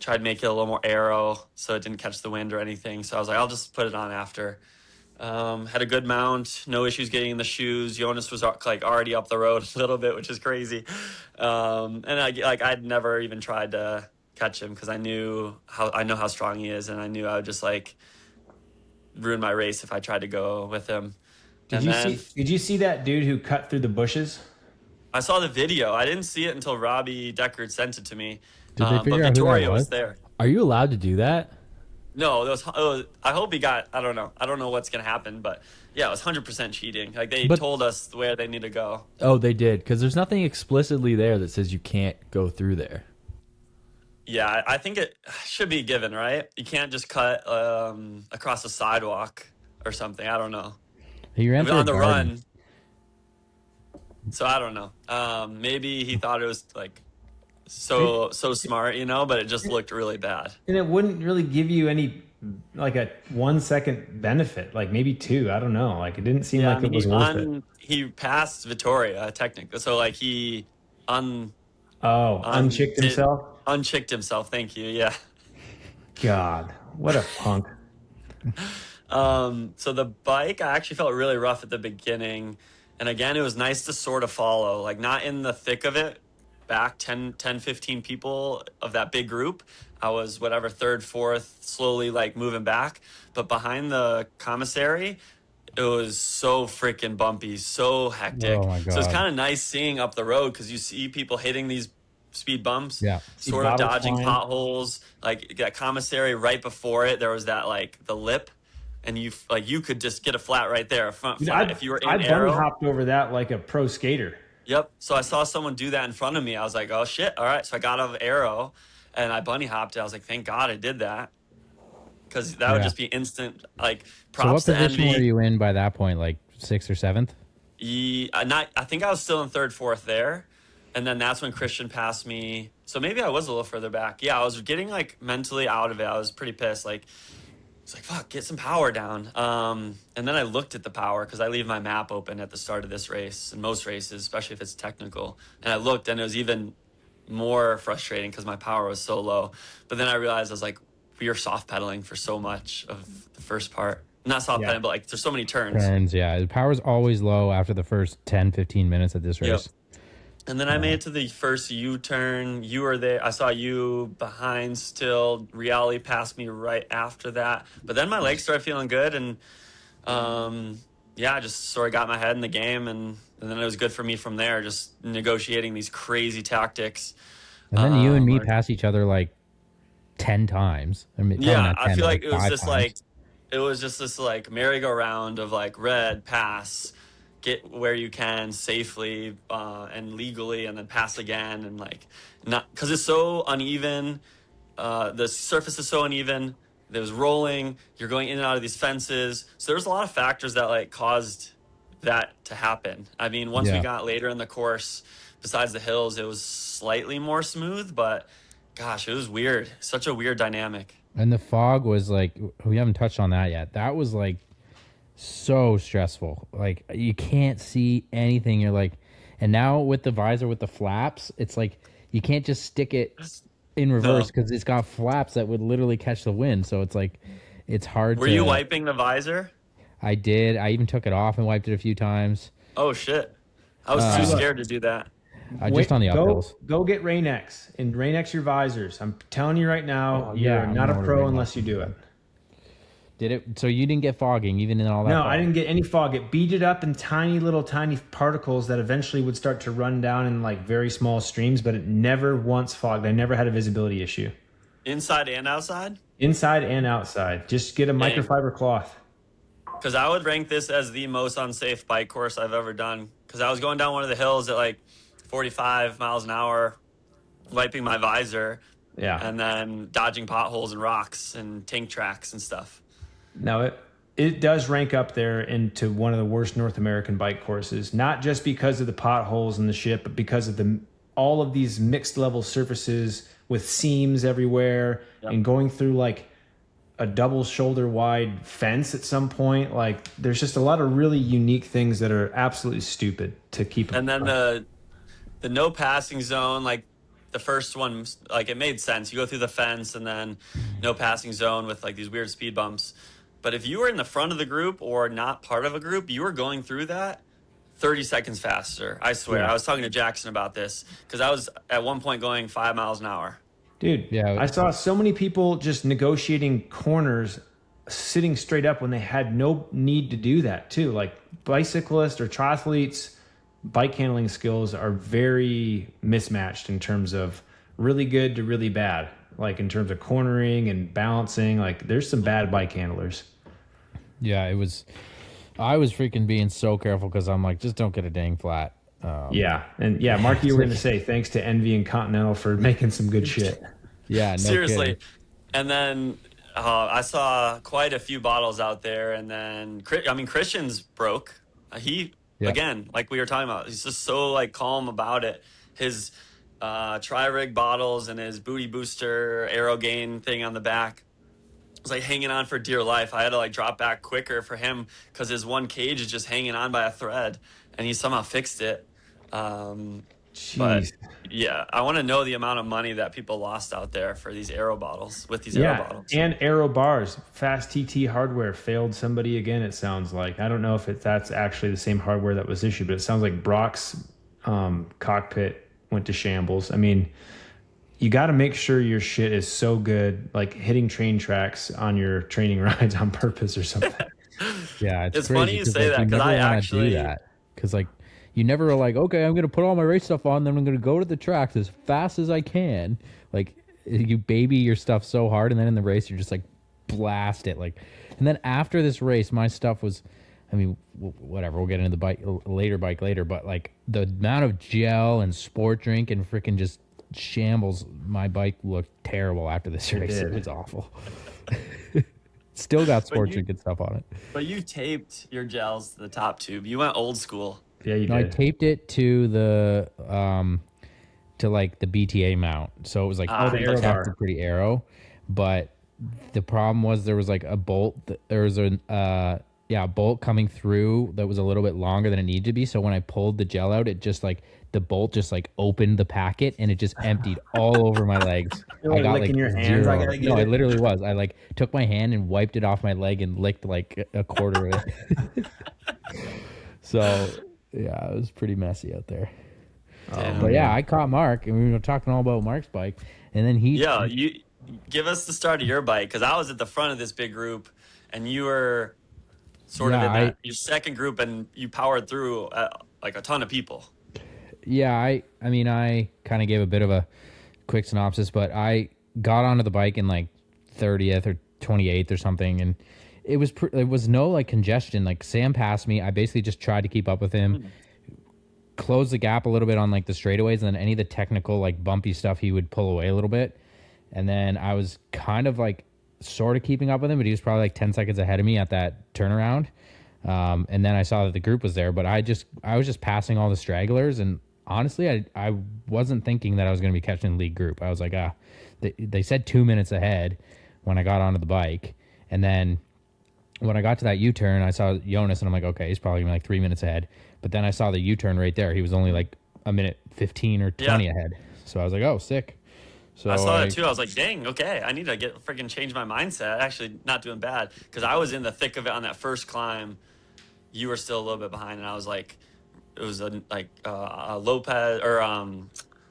Speaker 5: tried to make it a little more aero so it didn't catch the wind or anything. So I was like, I'll just put it on after. Had a good mount, no issues getting in the shoes. Jonas was like already up the road a little bit, which is crazy. And I'd never even tried to catch him because I know how strong he is, and I knew I would just like ruin my race if I tried to go with him.
Speaker 6: Did you see that dude who cut through the bushes?
Speaker 5: I saw the video. I didn't see it until Robbie Deckard sent it to me.
Speaker 3: Did they figure
Speaker 5: but
Speaker 3: out
Speaker 5: Victoria
Speaker 3: who that
Speaker 5: was there.
Speaker 2: Are you allowed to do that?
Speaker 5: No, I hope he got. I don't know. I don't know what's gonna happen, but yeah, it was 100% cheating. Like they told us where they need to go.
Speaker 2: Oh, they did, because there's nothing explicitly there that says you can't go through there.
Speaker 5: Yeah, I think it should be given, right? You can't just cut across the sidewalk or something. I don't know.
Speaker 3: You ran
Speaker 5: on the run. So I don't know. Maybe he thought it was like so smart, but it just looked really bad.
Speaker 6: And it wouldn't really give you any like a 1 second benefit, like maybe 2. I don't know. Like it didn't seem like it was worth it.
Speaker 5: He passed Vittoria technically, so like he
Speaker 6: unchicked himself.
Speaker 5: Unchicked himself. Thank you. Yeah.
Speaker 6: God, what a punk.
Speaker 5: So the bike, I actually felt really rough at the beginning. And again, it was nice to sort of follow, like not in the thick of it, back 10, 15 people of that big group. I was whatever, third, fourth, slowly like moving back. But behind the commissary, it was so freaking bumpy, so hectic.
Speaker 3: Oh my God.
Speaker 5: So it's kind of nice seeing up the road because you see people hitting these speed bumps, sort of dodging potholes. Like that commissary right before it, there was that like the lip. And you could just get a flat right there, a front flat. If you were in aero,
Speaker 6: I bunny hopped over that like a pro skater.
Speaker 5: Yep. So I saw someone do that in front of me. I was like, oh shit! All right. So I got out of aero, and I bunny hopped. I was like, thank God I did that, because that would just be instant. Like props
Speaker 3: so what
Speaker 5: to
Speaker 3: position
Speaker 5: Envy.
Speaker 3: were you in by that point? Like 6th or 7th?
Speaker 5: I think I was still in third, fourth there, and then that's when Christian passed me. So maybe I was a little further back. Yeah, I was getting like mentally out of it. I was pretty pissed. Like. It's like, fuck, get some power down. And then I looked at the power because I leave my map open at the start of this race and most races, especially if it's technical. And I looked and it was even more frustrating because my power was so low. But then I realized I was like, we are soft pedaling for so much of the first part. Not soft pedaling, but like there's so many turns.
Speaker 3: Yeah. The power's always low after the first 10, 15 minutes of this race.
Speaker 5: Yep. And then I made it to the first U-turn. You were there. I saw you behind still. Reale passed me right after that. But then my legs started feeling good. And I just sort of got my head in the game, and then it was good for me from there, just negotiating these crazy tactics.
Speaker 3: And then you and me pass each other like 10 times. I mean,
Speaker 5: yeah,
Speaker 3: not 10,
Speaker 5: I feel like it was
Speaker 3: 5
Speaker 5: just
Speaker 3: times.
Speaker 5: like, it was just this like merry-go-round of like red, pass, get where you can safely and legally, and then pass again, and like not because it's so uneven. The surface is so uneven. There was rolling. You're going in and out of these fences. So there's a lot of factors that like caused that to happen. I mean, once we got later in the course, besides the hills, it was slightly more smooth, but gosh, it was weird. Such a weird dynamic.
Speaker 3: And the fog was like, we haven't touched on that yet. That was like so stressful. Like you can't see anything. You're like, and now with the visor, with the flaps, it's like you can't just stick it in reverse because it's got flaps that would literally catch the wind. So it's like, it's hard.
Speaker 5: Were you wiping the visor?
Speaker 3: I did. I even took it off and wiped it a few times.
Speaker 5: Oh shit. I was too scared to do that.
Speaker 3: Just on the uphills.
Speaker 6: Go get Rain-X and Rain-X your visors. I'm telling you right now, you're not a pro unless you do it.
Speaker 3: Did it? So you didn't get fogging even in all that?
Speaker 6: No,
Speaker 3: fog?
Speaker 6: I didn't get any fog. It beaded up in tiny particles that eventually would start to run down in like very small streams, but it never once fogged. I never had a visibility issue.
Speaker 5: Inside and outside?
Speaker 6: Inside and outside. Just get a microfiber cloth.
Speaker 5: Because I would rank this as the most unsafe bike course I've ever done. Because I was going down one of the hills at like 45 miles an hour, wiping my visor, and then dodging potholes and rocks and tank tracks and stuff.
Speaker 6: Now, it does rank up there into one of the worst North American bike courses, not just because of the potholes and the shit, but because of all of these mixed level surfaces with seams everywhere and going through like a double shoulder wide fence at some point. Like there's just a lot of really unique things that are absolutely stupid to keep.
Speaker 5: And then the no passing zone, like the first one, like it made sense. You go through the fence and then no passing zone with like these weird speed bumps. But if you were in the front of the group or not part of a group, you were going through that 30 seconds faster. I swear. I was talking to Jackson about this because I was at one point going 5 miles an hour.
Speaker 6: Dude, I saw so many people just negotiating corners, sitting straight up when they had no need to do that too. Like bicyclists or triathletes, bike handling skills are very mismatched in terms of really good to really bad. Like in terms of cornering and balancing, like there's some bad bike handlers.
Speaker 3: Yeah, I was freaking being so careful because I'm like, just don't get a dang flat.
Speaker 6: Mark, you were going to say thanks to Envy and Continental for making some good shit.
Speaker 3: Yeah, no
Speaker 5: seriously.
Speaker 3: kidding.
Speaker 5: And then I saw quite a few bottles out there, and then Christian's broke. Again, like we were talking about, he's just so like calm about it. His tri-rig bottles and his booty booster aero gain thing on the back was like hanging on for dear life. I had to like drop back quicker for him because his one cage is just hanging on by a thread, and he somehow fixed it. But yeah, I want to know the amount of money that people lost out there for these aero bottles with these aero bottles.
Speaker 6: And aero bars. Fast TT hardware failed somebody again, it sounds like. I don't know if that's actually the same hardware that was issued, but it sounds like Brock's cockpit went to shambles. I mean, you got to make sure your shit is so good, like hitting train tracks on your training rides on purpose or something.
Speaker 3: Yeah,
Speaker 5: it's funny you say that because I actually
Speaker 3: do that because like you never are like, okay, I'm gonna put all my race stuff on, then I'm gonna go to the tracks as fast as I can. Like you baby your stuff so hard, and then in the race you're just like blast it. Like, and then after this race, my stuff was, I mean, whatever. We'll get into the bike later, but like the amount of gel and sport drink and freaking just shambles, my bike looked terrible after this race. It was awful. Still got sport drink and stuff on it.
Speaker 5: But you taped your gels to the top tube. You went old school.
Speaker 6: Yeah, you did.
Speaker 3: I taped it to the to like the BTA mount, so it was like
Speaker 6: the aero bar.
Speaker 3: Pretty aero. But the problem was there was like a bolt. There was a bolt coming through that was a little bit longer than it needed to be. So when I pulled the gel out, it just like the bolt just like opened the packet and it just emptied all over my legs.
Speaker 6: I got like your hands.
Speaker 3: No, it literally was. I like took my hand and wiped it off my leg and licked like a quarter of it. So yeah, it was pretty messy out there. But yeah, I caught Marc and we were talking all about Marc's bike, and then
Speaker 5: you give us the start of your bike because I was at the front of this big group and you were sort of
Speaker 3: Yeah,
Speaker 5: in that your second group, and you powered through like a ton of people.
Speaker 3: Yeah, I mean, I kind of gave a bit of a quick synopsis, but I got onto the bike in like 30th or 28th or something, and it was no like congestion. Like Sam passed me. I basically just tried to keep up with him, close the gap a little bit on like the straightaways, and then any of the technical like bumpy stuff he would pull away a little bit. And then I was kind of like sort of keeping up with him, but he was probably like 10 seconds ahead of me at that turnaround. And then I saw that the group was there, but I was just passing all the stragglers, and honestly, I wasn't thinking that I was going to be catching the lead group. I was like, they said 2 minutes ahead when I got onto the bike. And then when I got to that U-turn, I saw Jonas, and I'm like, okay, he's probably gonna be like 3 minutes ahead. But then I saw the U-turn right there. He was only like a minute 15 or 20 ahead. So I was like, oh, sick. So
Speaker 5: I saw that too. I was like, dang, okay, I need to freaking change my mindset. Actually, not doing bad, because I was in the thick of it on that first climb. You were still a little bit behind, and I was like, it was a Lopez or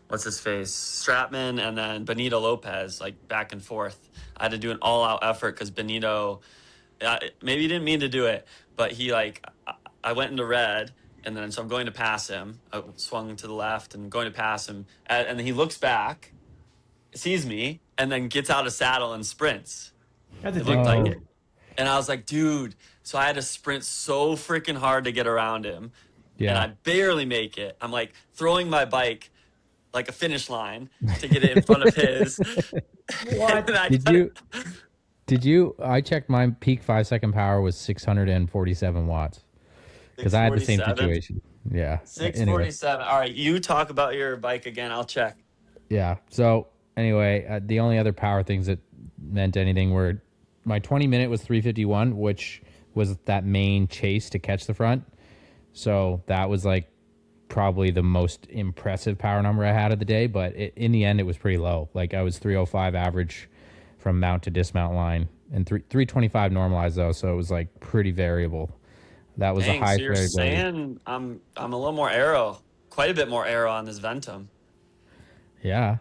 Speaker 5: what's his face, Stratman, and then Benito Lopez, like back and forth. I had to do an all-out effort because Benito, maybe he didn't mean to do it, but he I went into red, and then so I'm going to pass him. I swung to the left and going to pass him, and then he looks back, sees me, and then gets out of saddle and sprints. It looked like it. And I was like, dude, so I had to sprint so freaking hard to get around him. Yeah. And I barely make it. I'm like throwing my bike like a finish line to get it in front of his.
Speaker 3: What? Did you, I checked my peak 5-second power was 647 watts. Because I had the same situation. Yeah.
Speaker 5: 647. Anyway. All right. You talk about your bike again. I'll check.
Speaker 3: Yeah. So anyway, the only other power things that meant anything were my 20-minute was 351, which was that main chase to catch the front. So that was like probably the most impressive power number I had of the day. But in the end, it was pretty low. Like I was 305 average from mount to dismount line, and 325 normalized though. So it was like pretty variable. That was the highest
Speaker 5: so you're
Speaker 3: variability.
Speaker 5: saying I'm a little more aero, quite a bit more aero on this Ventum.
Speaker 3: Yeah,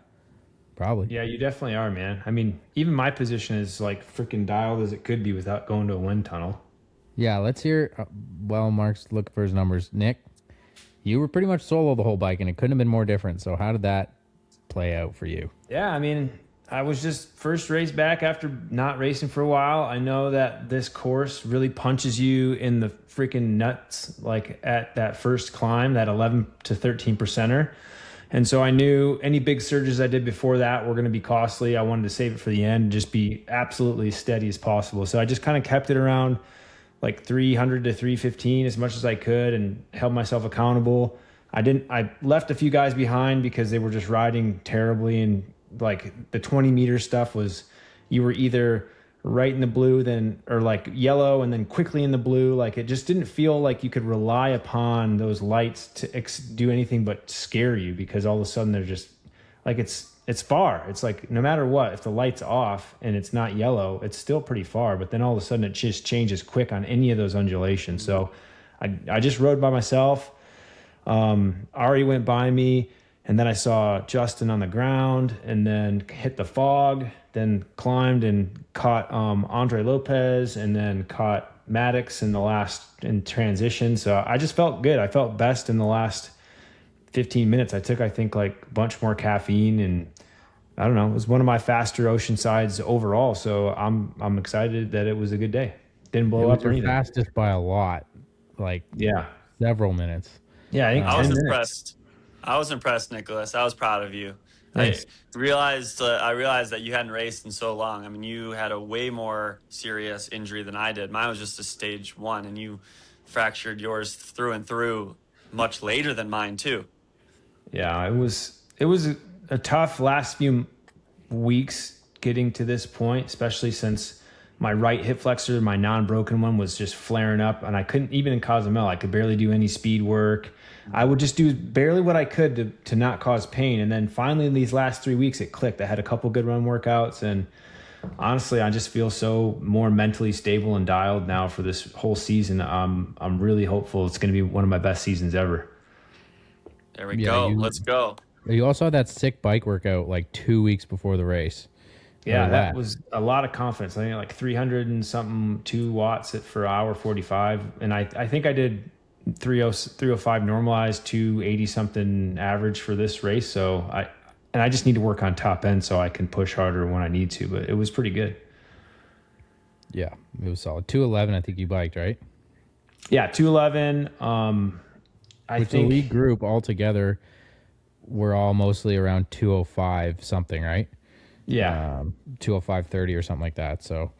Speaker 3: probably.
Speaker 6: Yeah, you definitely are, man. I mean, even my position is like freaking dialed as it could be without going to a wind tunnel.
Speaker 3: Yeah, let's hear. Well, Marc's looking for his numbers. Nick, you were pretty much solo the whole bike, and it couldn't have been more different. So how did that play out for you?
Speaker 6: Yeah, I mean, I was just first race back after not racing for a while. I know that this course really punches you in the freaking nuts, like at that first climb, that 11 to 13%er. And so I knew any big surges I did before that were going to be costly. I wanted to save it for the end, just be absolutely steady as possible. So I just kind of kept it around like 300 to 315 as much as I could and held myself accountable. I left a few guys behind because they were just riding terribly, and like the 20 meter stuff was, you were either right in the blue or like yellow and then quickly in the blue. Like it just didn't feel like you could rely upon those lights to do anything but scare you, because all of a sudden they're just like, it's far. It's like no matter what, if the light's off and it's not yellow, it's still pretty far. But then all of a sudden it just changes quick on any of those undulations. So I just rode by myself. Ari went by me, and then I saw Justin on the ground, and then hit the fog, then climbed and caught Andre Lopez, and then caught Maddox in transition. So I just felt good. I felt best in the last 15 minutes. I took, I think, like a bunch more caffeine, and I don't know, it was one of my faster Oceansides overall. So I'm excited that it was a good day. Didn't blow up or anything.
Speaker 3: Fastest by a lot, like several minutes.
Speaker 6: Yeah,
Speaker 5: I was impressed. I was impressed, Nicholas. I was proud of you.
Speaker 6: Thanks.
Speaker 5: I realized that you hadn't raced in so long. I mean, you had a way more serious injury than I did. Mine was just a stage 1, and you fractured yours through and through much later than mine too.
Speaker 6: Yeah, it was a tough last few weeks getting to this point, especially since my right hip flexor, my non-broken one, was just flaring up, and I couldn't, even in Cozumel, I could barely do any speed work. I would just do barely what I could to not cause pain. And then finally in these last 3 weeks, it clicked. I had a couple good run workouts, and honestly, I just feel so more mentally stable and dialed now for this whole season. I'm really hopeful it's going to be one of my best seasons ever.
Speaker 5: There we go. Let's go.
Speaker 3: You also had that sick bike workout like 2 weeks before the race.
Speaker 6: Yeah,
Speaker 3: Or
Speaker 6: that
Speaker 3: less.
Speaker 6: was a lot of confidence. I think like 300 and something 2 watts for hour 45. And I think I did 305 normalized, 280 something average for this race. So I just need to work on top end so I can push harder when I need to, but it was pretty good.
Speaker 3: Yeah, it was solid. 211, I think you biked, right?
Speaker 6: Yeah, 211. I
Speaker 3: Which
Speaker 6: think
Speaker 3: the lead group altogether were all mostly around 205 something, right?
Speaker 6: yeah.
Speaker 3: 205.30 or something like that. So,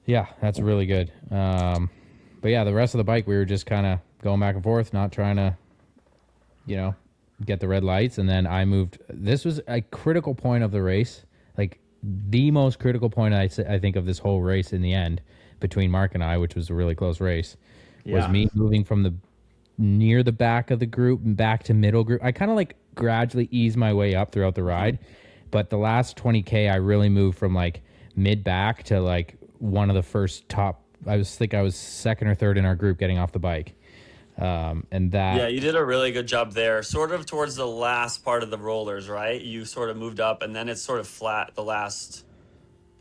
Speaker 3: yeah, that's really good. But yeah, the rest of the bike, we were just kind of going back and forth, not trying to, get the red lights. And then I moved. This was a critical point of the race, like the most critical point I think of this whole race in the end between Marc and I, which was a really close race, was
Speaker 6: Yeah.
Speaker 3: me moving from the near the back of the group and back to middle group. I kind of like gradually eased my way up throughout the ride, but the last 20K I really moved from like mid back to like one of the first top. I was second or third in our group getting off the bike, and that
Speaker 5: Yeah, you did a really good job there. Sort of towards the last part of the rollers, right? You sort of moved up, and then it's sort of flat the last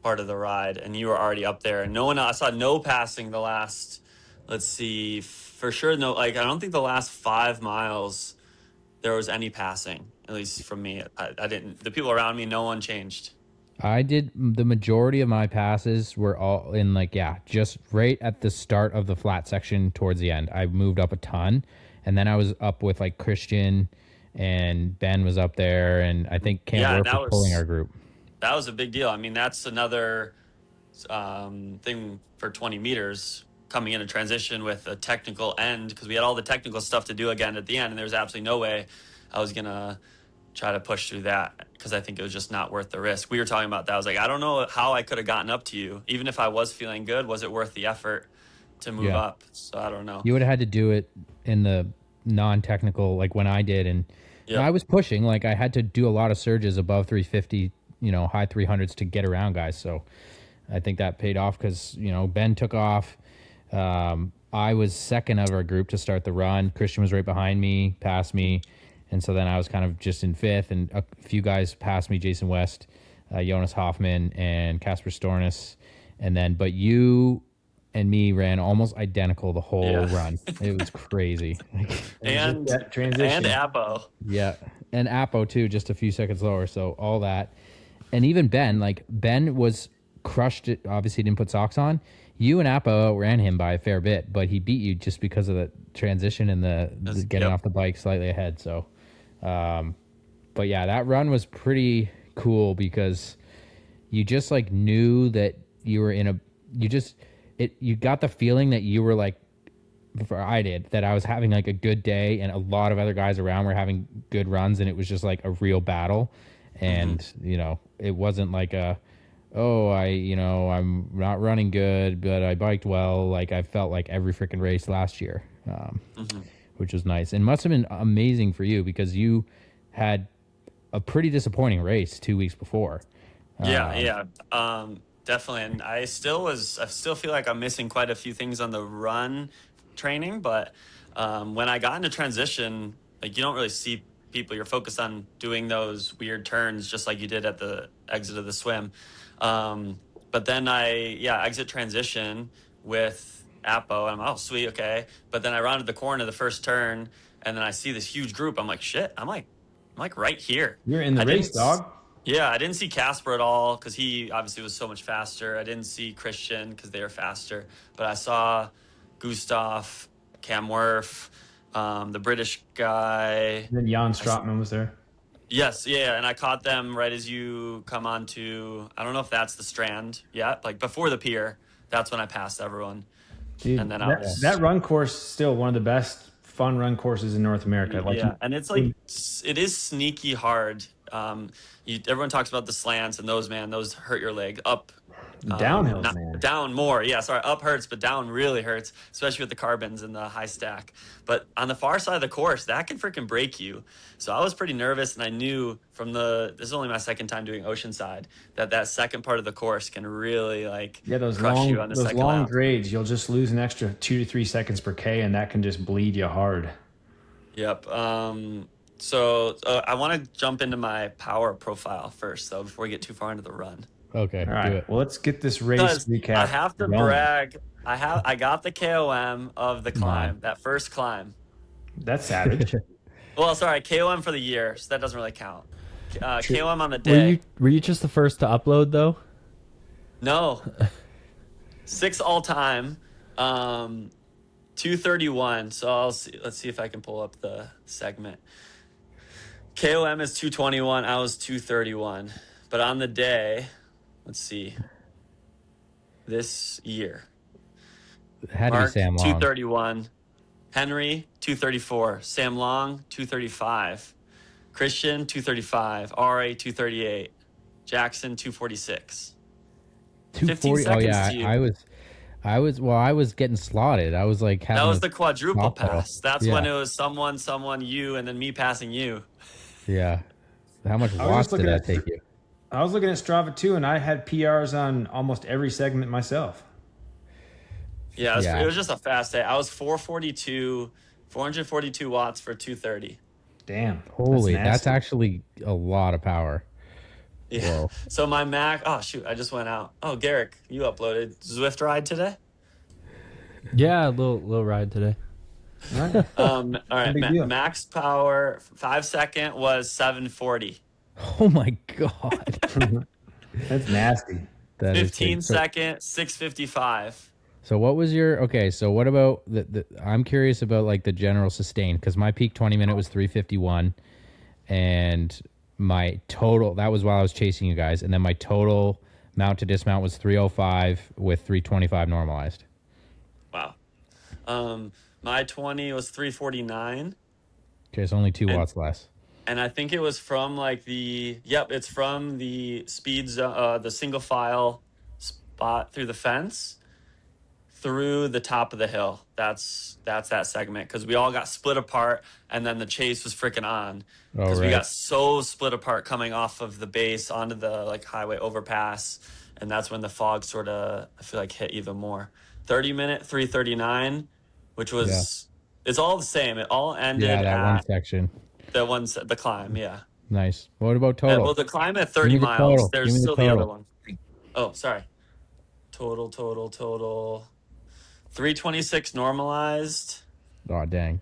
Speaker 5: part of the ride, and you were already up there. And no one, I saw no passing the last. Let's see, for sure, no. Like I don't think the last 5 miles there was any passing, at least from me. I didn't. The people around me, no one changed.
Speaker 3: I did. The majority of my passes were all in just right at the start of the flat section towards the end. I moved up a ton, and then I was up with like Christian and Ben was up there, and I think Cam Worth was pulling our group.
Speaker 5: That was a big deal. I mean, that's another thing for 20 meters coming in a transition with a technical end, because we had all the technical stuff to do again at the end, and there was absolutely no way I was gonna try to push through that, because I think it was just not worth the risk. We were talking about that. I was like, I don't know how I could have gotten up to you. Even if I was feeling good, was it worth the effort to move up? So I don't know.
Speaker 3: You would have had to do it in the non-technical, like when I did. And I was pushing, like I had to do a lot of surges above 350, high 300s to get around guys. So I think that paid off because, Ben took off. I was second of our group to start the run. Christian was right behind me, passed me. And so then I was kind of just in fifth, and a few guys passed me, Jason West, Jonas Hoffman, and Casper Stornis. But you and me ran almost identical the whole run. It was crazy.
Speaker 5: and Apo.
Speaker 3: Yeah, and Apo too, just a few seconds lower. So all that. And even Ben was crushed it. Obviously didn't put socks on. You and Apo ran him by a fair bit, but he beat you just because of the transition and the getting off the bike slightly ahead. So, but yeah, that run was pretty cool because you just knew that you were in you got the feeling that you were that I was having a good day, and a lot of other guys around were having good runs, and it was just a real battle. And, it wasn't I'm not running good, but I biked well. I felt like every freaking race last year, which was nice. And must have been amazing for you because you had a pretty disappointing race 2 weeks before.
Speaker 5: Definitely. And I still feel like I'm missing quite a few things on the run training, but when I got into transition, you don't really see people. You're focused on doing those weird turns just like you did at the exit of the swim. But then I exit transition with Apo, and I'm sweet, okay. But then I rounded the corner the first turn, and then I see this huge group. I'm like, shit, I'm right here.
Speaker 6: You're in the race, dog.
Speaker 5: Yeah, I didn't see Casper at all because he obviously was so much faster. I didn't see Christian because they were faster. But I saw Gustav, Cam Worth, the British guy.
Speaker 6: And then Jan Stratman was there.
Speaker 5: Yes, yeah, and I caught them right as you come onto, I don't know if that's the Strand yet, before the pier. That's when I passed everyone.
Speaker 6: Dude,
Speaker 5: and then
Speaker 6: that run course is still one of the best fun run courses in North America.
Speaker 5: And it's it is sneaky hard. Everyone talks about the slants, and those hurt your leg. Up,
Speaker 6: downhill, man.
Speaker 5: Down more. Yeah, sorry, up hurts, but down really hurts, especially with the carbons and the high stack. But on the far side of the course, that can freaking break you. So I was pretty nervous, and I knew this is only my second time doing Oceanside, that second part of the course can really
Speaker 6: those
Speaker 5: crush you on the second
Speaker 6: long
Speaker 5: lap.
Speaker 6: grades, you'll just lose an extra 2 to 3 seconds per K, and that can just bleed you hard.
Speaker 5: Yep. So I want to jump into my power profile first, though, before we get too far into the run.
Speaker 3: Okay,
Speaker 6: All
Speaker 3: do
Speaker 6: right.
Speaker 3: it.
Speaker 6: Well, let's get this race
Speaker 5: Because
Speaker 6: recap.
Speaker 5: I have to
Speaker 6: going.
Speaker 5: brag. I got the KOM of the climb,
Speaker 3: on.
Speaker 5: that first climb.
Speaker 6: That's savage.
Speaker 5: Well, sorry, KOM for the year, so that doesn't really count. KOM on the day.
Speaker 2: Were you just the first to upload though?
Speaker 5: No. 6 all time. 231. So I'll see. Let's see if I can pull up the segment. KOM is 221. I was 231. But on the day, let's see. This year,
Speaker 3: It had to be
Speaker 5: Marc
Speaker 3: Sam Long.
Speaker 5: 231. Henry 234. Sam Long 235. Christian 235. RA 238. Jackson 246.
Speaker 3: 240. Oh yeah,
Speaker 5: to you.
Speaker 3: I was getting slotted. I was like having
Speaker 5: That was
Speaker 3: a
Speaker 5: the quadruple
Speaker 3: softball.
Speaker 5: pass. That's
Speaker 3: Yeah.
Speaker 5: when it was someone, you, and then me passing you.
Speaker 3: Yeah. How much
Speaker 6: was
Speaker 3: watts
Speaker 6: just
Speaker 3: did
Speaker 6: looking
Speaker 3: that
Speaker 6: at-
Speaker 3: take you?
Speaker 6: I was looking at Strava too, and I had PRs on almost every segment myself.
Speaker 5: Yeah,
Speaker 3: Yeah.
Speaker 5: it was just a fast day. I was 442 watts for 230.
Speaker 6: Damn.
Speaker 3: Holy,
Speaker 6: nasty.
Speaker 3: that's actually a lot of power.
Speaker 5: Yeah.
Speaker 3: Whoa.
Speaker 5: So my Mac, oh shoot, I just went out. Oh, Garrick, you uploaded Zwift ride today?
Speaker 2: Yeah, a little ride today.
Speaker 5: All right,
Speaker 6: big deal.
Speaker 5: max power 5-second was 740.
Speaker 3: Oh my god.
Speaker 6: That's nasty.
Speaker 3: That is
Speaker 5: 15
Speaker 3: crazy.
Speaker 5: second 655.
Speaker 3: So what was your okay? So what about the I'm curious about like the general sustain because my peak 20-minute was 351, and my total that was while I was chasing you guys, and then my total mount to dismount was 305 with 325 normalized.
Speaker 5: Wow. My 20 was 349.
Speaker 3: Okay, it's only 2 watts less.
Speaker 5: And I think it was from like it's from the the single file spot through the fence through the top of the hill. That's that segment because we all got split apart and then the chase was freaking on because we
Speaker 3: right.
Speaker 5: got so split apart coming off of the base onto the like highway overpass, and that's when the fog sort of I feel like hit even more. 30-minute 339, which was it's all the same. It all ended
Speaker 3: Yeah, that one
Speaker 5: at
Speaker 3: section.
Speaker 5: the climb, yeah.
Speaker 3: Nice. What about total?
Speaker 5: Well, the climb at
Speaker 3: Give
Speaker 5: 30
Speaker 3: me the
Speaker 5: miles.
Speaker 3: total. Give
Speaker 5: There's
Speaker 3: me the
Speaker 5: still the other
Speaker 3: total.
Speaker 5: one. Oh, sorry. Total. 326 normalized
Speaker 3: Oh dang.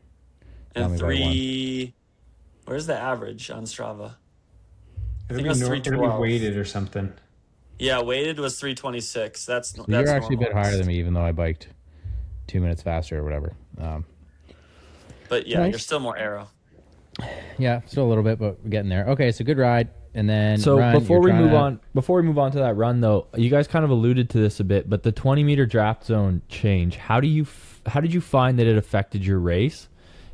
Speaker 3: Tell
Speaker 5: and
Speaker 3: me about one.
Speaker 5: 3. Where's the average on Strava?
Speaker 6: It'll be,
Speaker 5: it was
Speaker 6: it'll be
Speaker 5: 312.
Speaker 6: weighted or something.
Speaker 5: Yeah, weighted was 326. That's
Speaker 3: So you're actually a bit higher
Speaker 5: normalized.
Speaker 3: than me, even though I biked 2 minutes faster or whatever.
Speaker 5: But yeah,
Speaker 3: Nice.
Speaker 5: you're still more arrow.
Speaker 3: Yeah, still a little bit, but we're getting there. Okay, so good ride, and then
Speaker 2: So
Speaker 3: run,
Speaker 2: before
Speaker 3: you're
Speaker 2: we
Speaker 3: trying
Speaker 2: move on to that run though, you guys kind of alluded to this a bit, but the 20-meter draft zone change, how did you find that it affected your race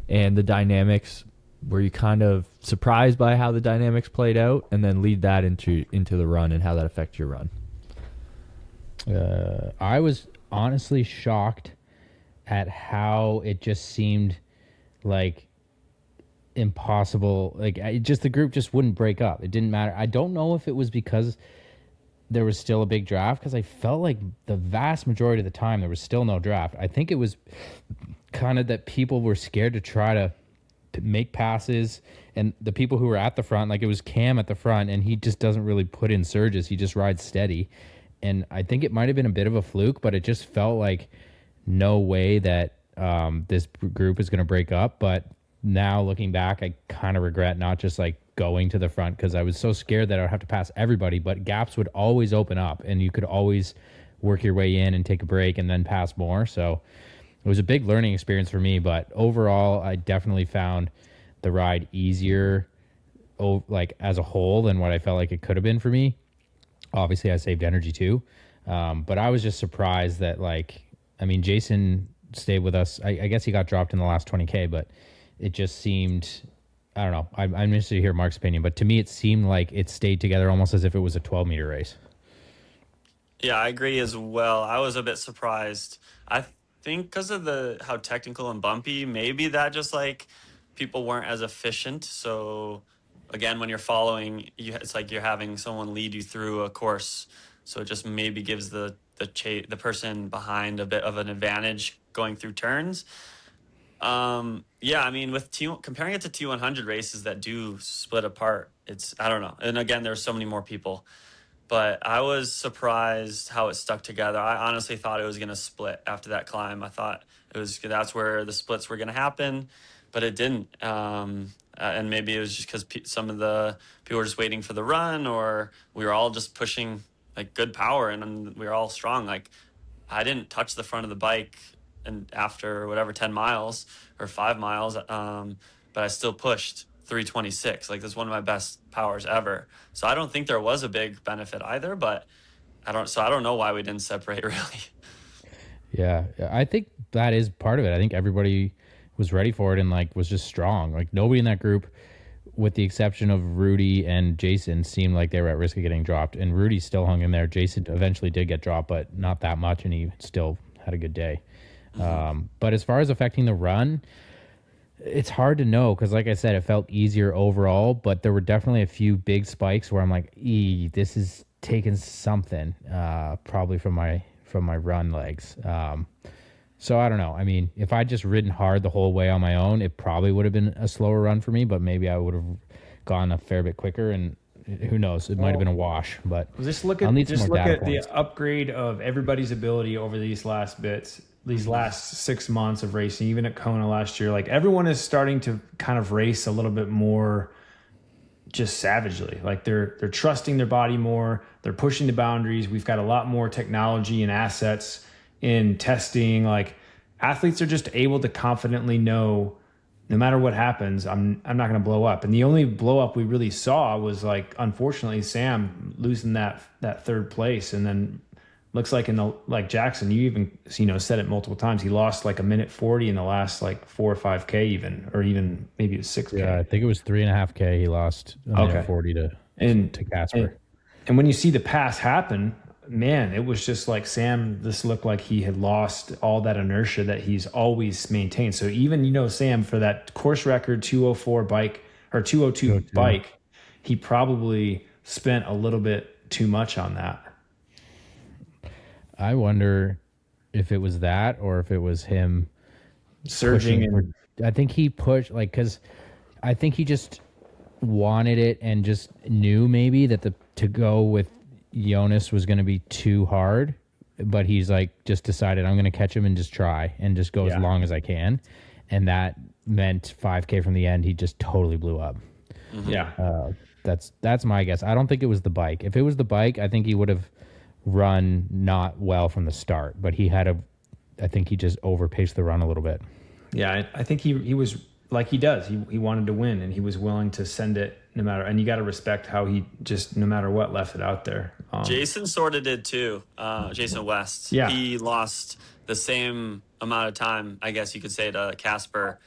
Speaker 2: and the dynamics? Were you kind of surprised by how the dynamics played out, and then lead that into the run and how that affects your run?
Speaker 3: I was honestly shocked at how it just seemed like impossible. Like the group just wouldn't break up. It didn't matter. I don't know if it was because there was still a big draft, because I felt like the vast majority of the time there was still no draft. I think it was kind of that people were scared to try to make passes, and the people who were at the front, like it was Cam at the front, and he just doesn't really put in surges. He just rides steady. And I think it might have been a bit of a fluke, but it just felt like no way that this group is going to break up. But now looking back, I kind of regret not just like going to the front, because I was so scared that I would have to pass everybody, but gaps would always open up and you could always work your way in and take a break and then pass more. So it was a big learning experience for me, but overall I definitely found the ride easier like as a whole than what I felt like it could have been for me. Obviously I saved energy too. But I was just surprised that Jason stayed with us. I guess he got dropped in the last 20K, but it just seemed, I don't know. I'm interested to hear Marc's opinion, but to me it seemed like it stayed together almost as if it was a 12-meter race.
Speaker 5: Yeah, I agree as well. I was a bit surprised. I think because of how technical and bumpy, maybe that just like people weren't as efficient. So again, when you're following, it's like you're having someone lead you through a course. So it just maybe gives the person behind a bit of an advantage going through turns. Yeah, I mean, with comparing it to T100 races that do split apart, I don't know. And again, there's so many more people, but I was surprised how it stuck together. I honestly thought it was going to split after that climb. I thought that's where the splits were going to happen, but it didn't. And maybe it was just because some of the people were just waiting for the run, or we were all just pushing like good power, and we were all strong. Like, I didn't touch the front of the bike and after whatever 10 miles or 5 miles, but I still pushed 326. Like, that's one of my best powers ever. So I don't think there was a big benefit either, but I don't know why we didn't separate really.
Speaker 3: Yeah, I think that is part of it. I think everybody was ready for it and like was just strong. Like, nobody in that group, with the exception of Rudy and Jason, seemed like they were at risk of getting dropped. And Rudy still hung in there. Jason eventually did get dropped, but not that much, and he still had a good day. But as far as affecting the run, it's hard to know because, like I said, it felt easier overall, but there were definitely a few big spikes where I'm like, this is taking something probably from my run legs. So I don't know. I mean, if I'd just ridden hard the whole way on my own, it probably would have been a slower run for me, but maybe I would have gone a fair bit quicker, and who knows, it might have been a wash. But
Speaker 6: just look at the upgrade of everybody's ability over these last 6 months of racing, even at Kona last year. Like, everyone is starting to kind of race a little bit more just savagely. Like, they're trusting their body more. They're pushing the boundaries. We've got a lot more technology and assets in testing. Like, athletes are just able to confidently know, no matter what happens, I'm not going to blow up. And the only blow up we really saw was, like, unfortunately, Sam losing that third place. And then looks like Jackson, you even said it multiple times, he lost like a minute 40 in the last like 4 or 5K or even maybe it was 6K.
Speaker 3: Yeah, I think it was 3.5K. He lost a minute 40 to Casper.
Speaker 6: And when you see the pass happen, man, it was just like this looked like he had lost all that inertia that he's always maintained. So even, Sam, for that course record 204 bike or 202 bike, he probably spent a little bit too much on that.
Speaker 3: I wonder if it was that or if it was him
Speaker 6: surging.
Speaker 3: I think he pushed, because I think he just wanted it and just knew maybe that to go with Jonas was going to be too hard, but he's just decided I'm going to catch him and just try and just go as long as I can. And that meant 5K from the end, he just totally blew up.
Speaker 5: Mm-hmm.
Speaker 6: Yeah.
Speaker 3: That's my guess. I don't think it was the bike. If it was the bike, I think he would have run not well from the start, but I think he just overpaced the run a little bit.
Speaker 6: Yeah, I think he was like he does. He wanted to win, and he was willing to send it no matter. And you got to respect how he just no matter what left it out there.
Speaker 5: Jason sort of did too. Jason West.
Speaker 6: Yeah,
Speaker 5: he lost the same amount of time, I guess you could say, to Casper,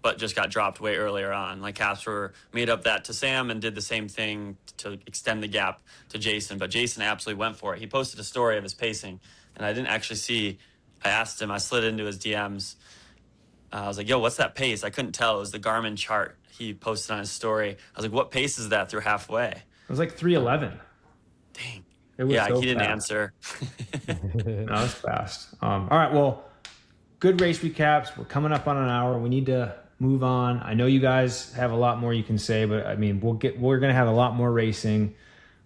Speaker 5: but just got dropped way earlier on. Like, Casper made up that to Sam and did the same thing to extend the gap to Jason, but Jason absolutely went for it. He posted a story of his pacing, and I didn't actually see. I asked him. I slid into his DMs. I was like, yo, what's that pace? I couldn't tell. It was the Garmin chart he posted on his story. I was like, what pace is that through halfway?
Speaker 6: It was like 3:11.
Speaker 5: Dang.
Speaker 6: It was
Speaker 5: he didn't answer.
Speaker 6: No, it's fast. All right, well, good race recaps. We're coming up on an hour. We need to move on. I know you guys have a lot more you can say, but I mean, we're going to have a lot more racing,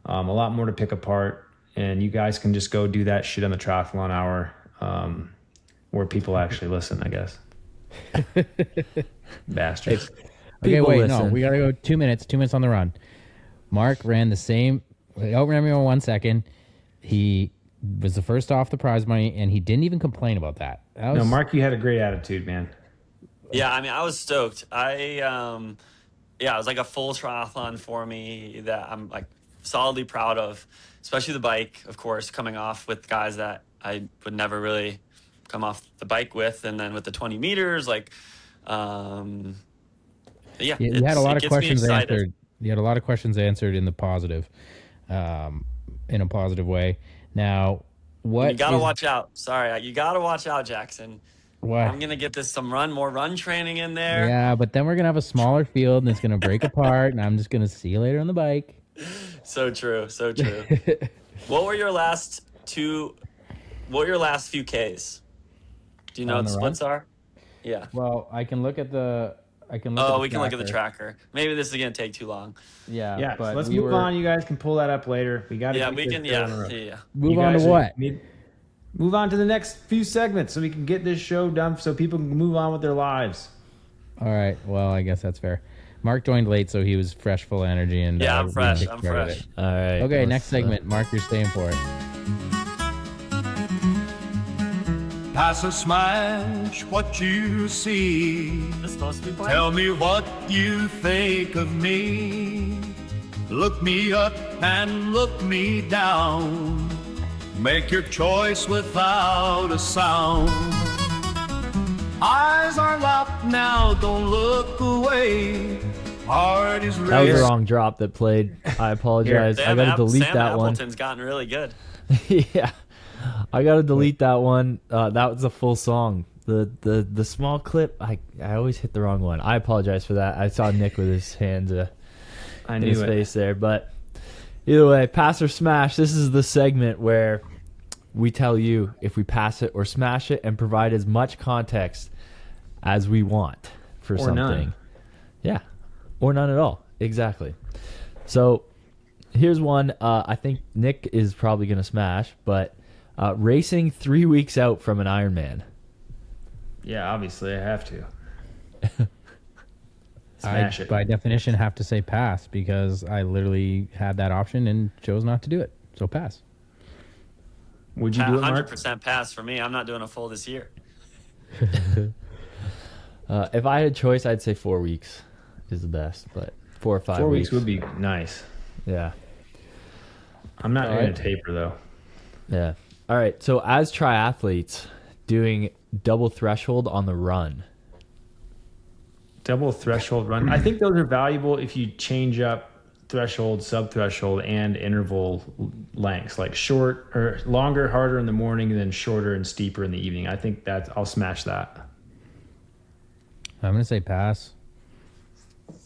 Speaker 6: a lot more to pick apart, and you guys can just go do that shit on the Triathlon Hour, where people actually listen, I guess. Bastards.
Speaker 3: Okay, wait,
Speaker 2: listen.
Speaker 3: no, we got to go 2 minutes. 2 minutes on the run. Marc ran the same. Remember me 1 second. He was the first off the prize money, and he didn't even complain about that.
Speaker 6: No, Marc, you had a great attitude, man.
Speaker 5: Yeah, I mean, I was stoked. It was like a full triathlon for me that I'm like solidly proud of, especially the bike, of course, coming off with guys that I would never really come off the bike with. And then with the 20 meters,
Speaker 3: you had a lot of questions answered. You had a lot of questions answered in the positive, in a positive way. Now,
Speaker 5: you got to watch out. Sorry, you got to watch out, Jackson.
Speaker 3: What?
Speaker 5: I'm going to get more run training in there.
Speaker 3: Yeah, but then we're going to have a smaller field and it's going to break apart and I'm just going to see you later on the bike.
Speaker 5: So true. What were your last few Ks? Do you know what the splits are? Yeah.
Speaker 3: Well, I can look at the. I can look.
Speaker 5: Oh,
Speaker 3: at the
Speaker 5: we can look at the
Speaker 3: tracker.
Speaker 5: tracker. Maybe this is gonna take too long.
Speaker 3: Yeah.
Speaker 6: Yeah,
Speaker 3: but
Speaker 6: so let's
Speaker 3: we
Speaker 6: move
Speaker 3: were,
Speaker 6: on. You guys can pull that up later. We got to
Speaker 5: Yeah,
Speaker 6: keep
Speaker 5: we
Speaker 6: this
Speaker 5: can.
Speaker 6: show on the
Speaker 5: Yeah,
Speaker 6: road.
Speaker 5: yeah.
Speaker 3: Move
Speaker 6: You
Speaker 3: on to
Speaker 6: guys
Speaker 3: what?
Speaker 6: move on to the next few segments so we can get this show done so people can move on with their lives.
Speaker 3: All right. Well, I guess that's fair. Mark joined late, so he was fresh, full of energy, and
Speaker 5: Yeah, I'm
Speaker 3: we
Speaker 5: fresh.
Speaker 3: kicked
Speaker 5: I'm
Speaker 3: started
Speaker 5: fresh.
Speaker 3: it.
Speaker 2: All right.
Speaker 3: Okay,
Speaker 2: let's,
Speaker 3: next segment. Mark, you're staying for it.
Speaker 1: Pass or smash what you see.
Speaker 5: Is this supposed to be playing?
Speaker 1: Tell me what you think of me. Look me up and look me down. Make your choice without a sound. Eyes are locked now, don't look away. Heart is
Speaker 2: That was
Speaker 1: racing.
Speaker 2: the wrong drop that played. I apologize. I got to delete
Speaker 5: Sam
Speaker 2: that one.
Speaker 5: Appleton's gotten really good.
Speaker 2: Yeah, I got to delete that one. That was a full song. The small clip, I always hit the wrong one. I apologize for that. I saw Nick with his hands
Speaker 6: I
Speaker 2: in
Speaker 6: knew
Speaker 2: his
Speaker 6: it.
Speaker 2: face there. But either way, pass or smash. This is the segment where we tell you if we pass it or smash it and provide as much context as we want for
Speaker 6: Or
Speaker 2: something.
Speaker 6: none.
Speaker 2: Yeah, or none at all. Exactly. So here's one. I think Nick is probably going to smash, but racing 3 weeks out from an Ironman.
Speaker 6: Yeah, obviously I have to.
Speaker 3: I,
Speaker 6: Smash it.
Speaker 3: by definition, have to say pass because I literally had that option and chose not to do it. So pass.
Speaker 6: Would you do it, Mark?
Speaker 5: 100% pass for me. I'm not doing a full this year.
Speaker 2: If I had a choice, I'd say 4 weeks is the best, but 4 or 5
Speaker 6: 4
Speaker 2: weeks.
Speaker 6: weeks would be nice.
Speaker 2: Yeah.
Speaker 6: I'm not
Speaker 3: All
Speaker 6: going
Speaker 3: right.
Speaker 6: to taper, though.
Speaker 2: Yeah. All right. So as triathletes, doing double threshold on the run.
Speaker 6: Double threshold run. I think those are valuable if you change up threshold, sub-threshold, and interval lengths, like short or longer, harder in the morning, and then shorter and steeper in the evening. I think I'll smash that.
Speaker 3: I'm going to say pass.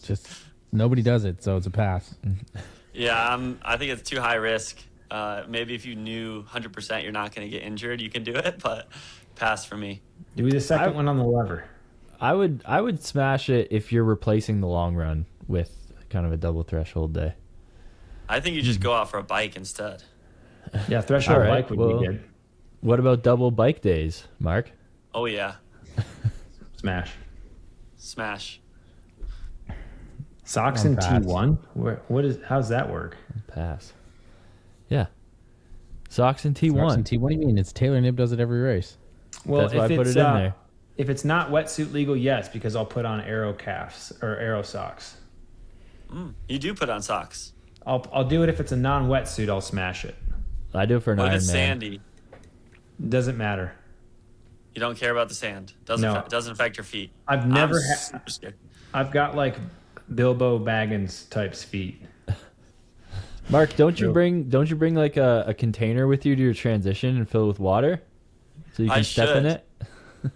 Speaker 3: Just nobody does it, so it's a pass.
Speaker 5: Yeah, I think it's too high risk. Maybe if you knew 100% you're not going to get injured, you can do it, but pass for me.
Speaker 6: Do the second one on the lever.
Speaker 2: I would smash it if you're replacing the long run with kind of a double threshold day.
Speaker 5: I think you just go out for a bike instead.
Speaker 6: Yeah, threshold
Speaker 2: All right,
Speaker 6: bike would
Speaker 2: well-
Speaker 6: be good.
Speaker 2: What about double bike days, Mark?
Speaker 5: Oh, yeah.
Speaker 6: Smash.
Speaker 5: Smash.
Speaker 6: Socks
Speaker 3: On
Speaker 6: and
Speaker 3: pass.
Speaker 6: T1? How's that work?
Speaker 2: Pass. Yeah. Socks and T1.
Speaker 3: Marks and T, what do you mean? It's Taylor Nib does it every race.
Speaker 6: Well,
Speaker 2: That's why
Speaker 6: if
Speaker 2: I put
Speaker 6: it's,
Speaker 2: it in there.
Speaker 6: If it's not wetsuit legal, yes, because I'll put on aero calves or aero socks.
Speaker 5: You do put on socks.
Speaker 6: I'll do it if it's a non-wetsuit. I'll smash it.
Speaker 2: I do it for an
Speaker 5: What if
Speaker 2: Ironman.
Speaker 5: it's sandy?
Speaker 6: Doesn't matter.
Speaker 5: You don't care about the sand.
Speaker 6: No.
Speaker 5: Doesn't affect your feet.
Speaker 6: I've never
Speaker 5: I'm
Speaker 6: had.
Speaker 5: super scared.
Speaker 6: I've got like Bilbo Baggins types feet.
Speaker 2: Mark, don't you
Speaker 6: Real-
Speaker 2: bring like a container with you to your transition and fill it with water, so you
Speaker 5: I
Speaker 2: can step in
Speaker 5: should.
Speaker 2: it?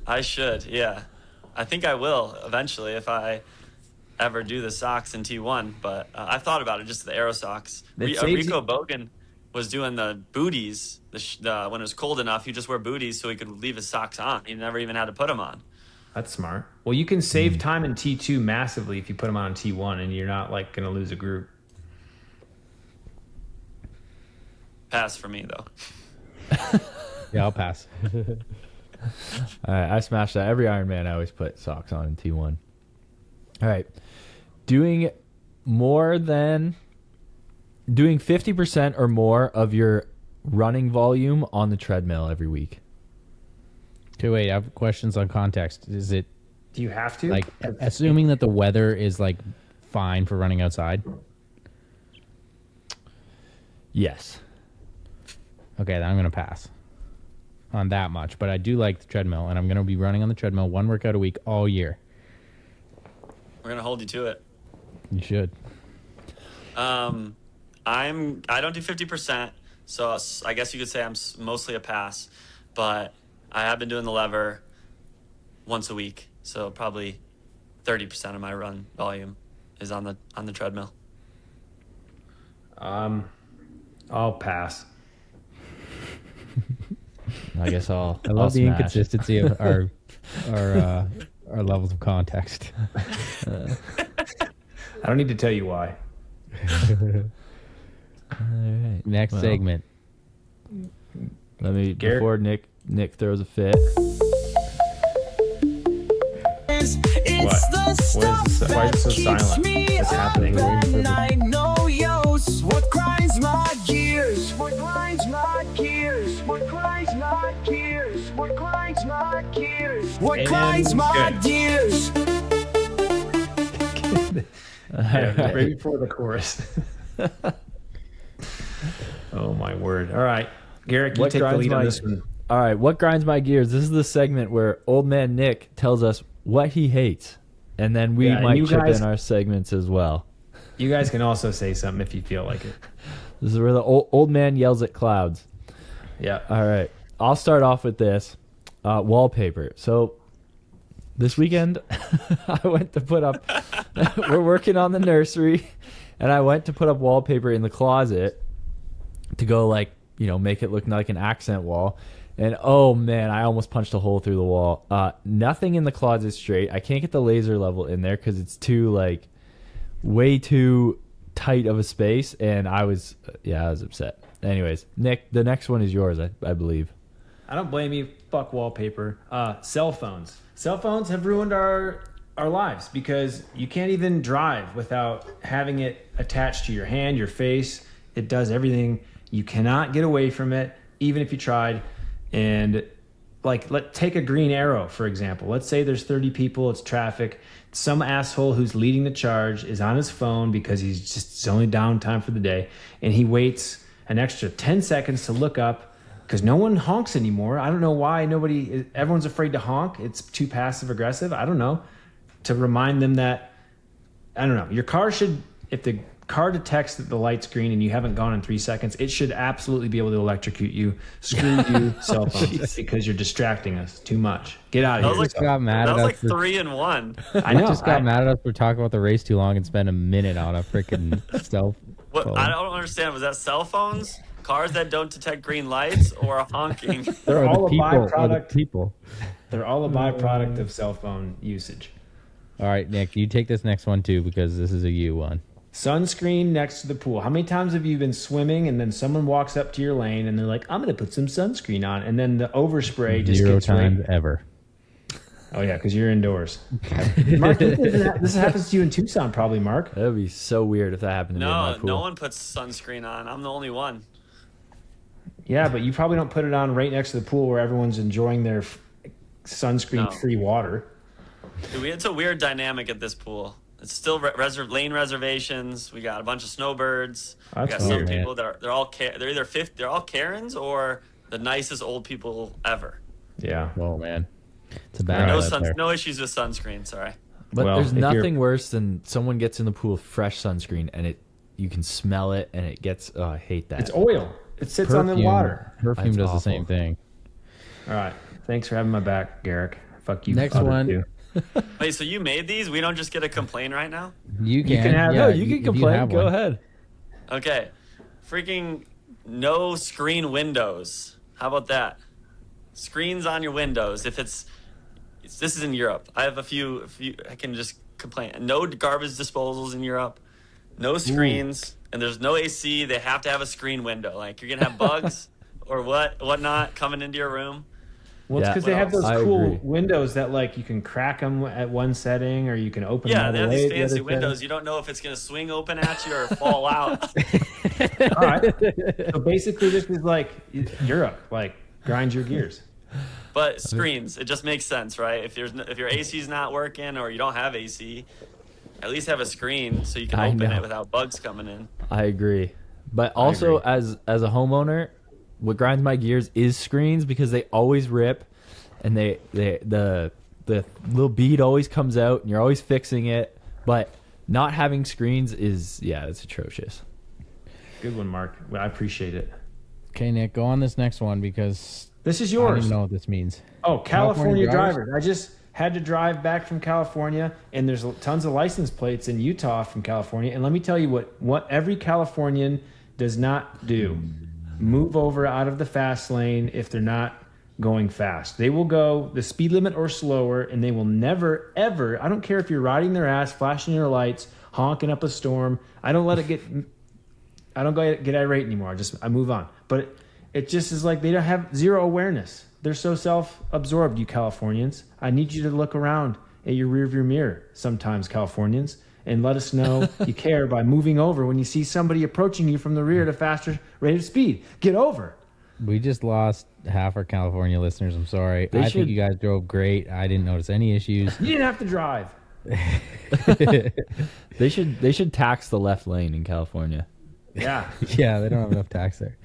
Speaker 5: I should, yeah. I think I will eventually if I ever do the socks in T1, but I've thought about it, just the aero socks.
Speaker 6: It saves
Speaker 5: Rico
Speaker 6: you-
Speaker 5: Bogan was doing the booties when it was cold enough. He just wear booties so he could leave his socks on. He never even had to put them on.
Speaker 6: That's smart. Well, you can save time in T2 massively if you put them on T1, and you're not like going to lose a group.
Speaker 5: Pass for me, though.
Speaker 3: Yeah, I'll pass.
Speaker 2: All right, I smashed that. Every Ironman, I always put socks on in T1. All right, doing 50% or more of your running volume on the treadmill every week.
Speaker 3: Okay, wait. I have questions on context. Is it
Speaker 6: Do you have to?
Speaker 3: like assuming that the weather is like fine for running outside?
Speaker 2: Yes.
Speaker 3: Okay, then I'm gonna pass on that much. But I do like the treadmill, and I'm gonna be running on the treadmill one workout a week all year.
Speaker 5: We're going to hold you to it.
Speaker 3: You should.
Speaker 5: I don't do 50%, so I guess you could say I'm mostly a pass, but I have been doing the lever once a week, so probably 30% of my run volume is on the treadmill.
Speaker 6: I'll pass.
Speaker 2: I guess I'll.
Speaker 3: I love
Speaker 2: I'll
Speaker 3: the
Speaker 2: smash.
Speaker 3: inconsistency of our our levels of context.
Speaker 6: I don't need to tell you why.
Speaker 2: All right.
Speaker 3: Next segment.
Speaker 2: Let me
Speaker 6: Garrick?
Speaker 2: before Nick throws a fit.
Speaker 1: It's the stuff
Speaker 6: Why is it so
Speaker 1: that keeps
Speaker 6: silent?
Speaker 1: me
Speaker 6: What's
Speaker 1: up
Speaker 6: happening?
Speaker 1: at night. No use. What grinds my gears? What grinds my gears? What grinds my gears? What grinds my gears? What
Speaker 6: And
Speaker 1: grinds my
Speaker 6: good.
Speaker 1: gears?
Speaker 6: Yeah, right before the chorus. Oh my word! All right, Garrick, you
Speaker 2: What
Speaker 6: take the
Speaker 2: grinds
Speaker 6: lead on
Speaker 2: my-
Speaker 6: this one.
Speaker 2: All right, what grinds my gears? This is the segment where old man Nick tells us what he hates, and then we
Speaker 6: Yeah, and
Speaker 2: might
Speaker 6: you
Speaker 2: chip
Speaker 6: guys-
Speaker 2: in our segments as well.
Speaker 6: You guys can also say something if you feel like it.
Speaker 2: This is where the old man yells at clouds.
Speaker 6: Yeah.
Speaker 2: All right, I'll start off with this wallpaper. So this weekend, I went to put up. We're working on the nursery, and I went to put up wallpaper in the closet to go make it look like an accent wall. And oh man, I almost punched a hole through the wall. Nothing in the closet straight. I can't get the laser level in there because it's way too tight of a space. And I was upset. Anyways, Nick, the next one is yours, I believe.
Speaker 6: I don't blame you. Fuck wallpaper. Cell phones. Cell phones have ruined our lives because you can't even drive without having it attached to your hand, your face. It does everything. You cannot get away from it, even if you tried. And take a green arrow, for example. Let's say there's 30 people, it's traffic. Some asshole who's leading the charge is on his phone because it's only downtime for the day. And he waits an extra 10 seconds to look up because no one honks anymore. I don't know why everyone's afraid to honk. It's too passive aggressive. I don't know. To remind them that, I don't know, your car should, if the car detects that the light's green and you haven't gone in 3 seconds, it should absolutely be able to electrocute you. Screw you, cell phones, because you're distracting us too much. Get out of here.
Speaker 3: Just got mad
Speaker 5: That
Speaker 3: at
Speaker 5: was
Speaker 3: us.
Speaker 5: like 3 in 1.
Speaker 6: I know.
Speaker 3: Just got mad at us for talking about the race too long and spent a minute on a freaking cell
Speaker 5: What
Speaker 3: phone.
Speaker 5: I don't understand. Was that cell phones, cars that don't detect green lights, or honking?
Speaker 6: They're all a
Speaker 3: Or the
Speaker 6: byproduct.
Speaker 3: people.
Speaker 6: They're all a byproduct of cell phone usage.
Speaker 3: All right, Nick, you take this next one too because this is a you one.
Speaker 6: Sunscreen next to the pool. How many times have you been swimming and then someone walks up to your lane and they're like, I'm going to put some sunscreen on. And then the overspray just
Speaker 3: 0
Speaker 6: gets
Speaker 3: times
Speaker 6: right.
Speaker 3: ever.
Speaker 6: Oh, yeah, because you're indoors. Mark, this happens to you in Tucson probably, Mark.
Speaker 2: That would be so weird if that happened to me in my
Speaker 5: No,
Speaker 2: pool.
Speaker 5: no one puts sunscreen on. I'm the only one.
Speaker 6: Yeah, but you probably don't put it on right next to the pool where everyone's enjoying their sunscreen-free water.
Speaker 5: Dude, it's a weird dynamic at this pool. It's still lane reservations. We got a bunch of snowbirds. We
Speaker 6: That's
Speaker 5: got
Speaker 6: cool,
Speaker 5: some
Speaker 3: man.
Speaker 5: people that they're either they're all Karens or the nicest old people ever.
Speaker 6: Yeah.
Speaker 3: Oh man, it's a bad out there.
Speaker 5: No issues with sunscreen. Sorry.
Speaker 2: But
Speaker 6: Well,
Speaker 2: there's
Speaker 6: if you're-
Speaker 2: nothing worse than someone gets in the pool with fresh sunscreen and you can smell it and it gets. Oh, I hate that.
Speaker 6: It's oil. It sits on the water.
Speaker 3: Perfume
Speaker 2: That's
Speaker 3: does
Speaker 2: awful.
Speaker 3: the same thing.
Speaker 6: All right. Thanks for having my back, Garrick. Fuck you.
Speaker 3: Next
Speaker 6: other
Speaker 3: one.
Speaker 6: two.
Speaker 5: Wait, so you made these? We don't just get to complain right now?
Speaker 3: You can,
Speaker 6: have-
Speaker 3: yeah,
Speaker 2: No, you can
Speaker 3: if
Speaker 2: complain.
Speaker 3: have
Speaker 2: Go
Speaker 3: one.
Speaker 2: ahead.
Speaker 5: Okay. Freaking no screen windows. How about that? Screens on your windows. If this is in Europe. I have a few I can just complain. No garbage disposals in Europe. No screens, and there's no AC. They have to have a screen window. Like you're gonna have bugs or whatnot coming into your room.
Speaker 6: Well, it's
Speaker 2: Yeah.
Speaker 6: because they have those
Speaker 2: I
Speaker 6: cool
Speaker 2: agree.
Speaker 6: windows that you can crack them at one setting or you can open them
Speaker 5: Yeah,
Speaker 6: all
Speaker 5: they
Speaker 6: the
Speaker 5: have
Speaker 6: way
Speaker 5: these
Speaker 6: at the
Speaker 5: fancy
Speaker 6: other
Speaker 5: windows. You don't know if it's gonna swing open at you or fall out.
Speaker 6: setting. All right. So basically, this is like Europe. Grind your gears.
Speaker 5: But screens, it just makes sense, right? If your AC's not working or you don't have AC, at least have a screen so you can
Speaker 2: I
Speaker 5: open
Speaker 2: know.
Speaker 5: it without bugs coming in.
Speaker 2: I agree. But also, as a homeowner, what grinds my gears is screens because they always rip, and the little bead always comes out, and you're always fixing it. But not having screens it's atrocious.
Speaker 6: Good one, Mark. Well, I appreciate it.
Speaker 3: Okay, Nick, go on this next one because
Speaker 6: This is
Speaker 3: I don't
Speaker 6: yours.
Speaker 3: even know what this means.
Speaker 6: Oh, California
Speaker 3: drivers?
Speaker 6: drivers. I just had to drive back from California, and there's tons of license plates in Utah from California. And let me tell you what every Californian does not do. Move over out of the fast lane if they're not going fast. They will go the speed limit or slower, and they will never, ever, I don't care if you're riding their ass, flashing your lights, honking up a storm. I don't get irate anymore. I move on. But it just is like they don't have zero awareness. They're so self-absorbed, you Californians. I need you to look around at your rearview mirror sometimes, Californians, and let us know you care by moving over when you see somebody approaching you from the rear at a faster rate of speed. Get over.
Speaker 3: We just lost half our California listeners. I'm sorry. I think you guys drove great. I didn't notice any issues.
Speaker 6: You didn't have to drive.
Speaker 2: They should tax the left lane in California.
Speaker 6: Yeah.
Speaker 3: Yeah, they don't have enough tax there.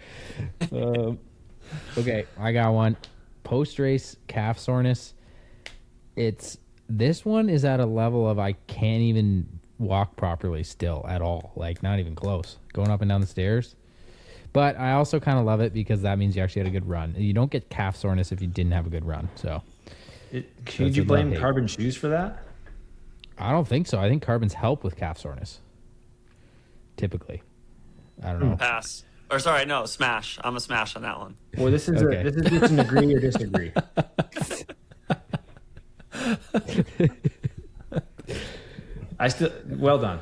Speaker 3: Okay, I got one. Post-race calf soreness. This one is at a level of I can't even walk properly still at all. Like, not even close. Going up and down the stairs. But I also kind of love it because that means you actually had a good run. You don't get calf soreness if you didn't have a good run. So,
Speaker 6: Could you blame carbon shoes for that?
Speaker 3: I don't think so. I think carbons help with calf soreness. Typically. I don't know.
Speaker 5: Pass. Or sorry, no, smash. I'm a smash on that one.
Speaker 6: Well, this is
Speaker 3: Okay.
Speaker 6: this is just an agree or disagree. Well done.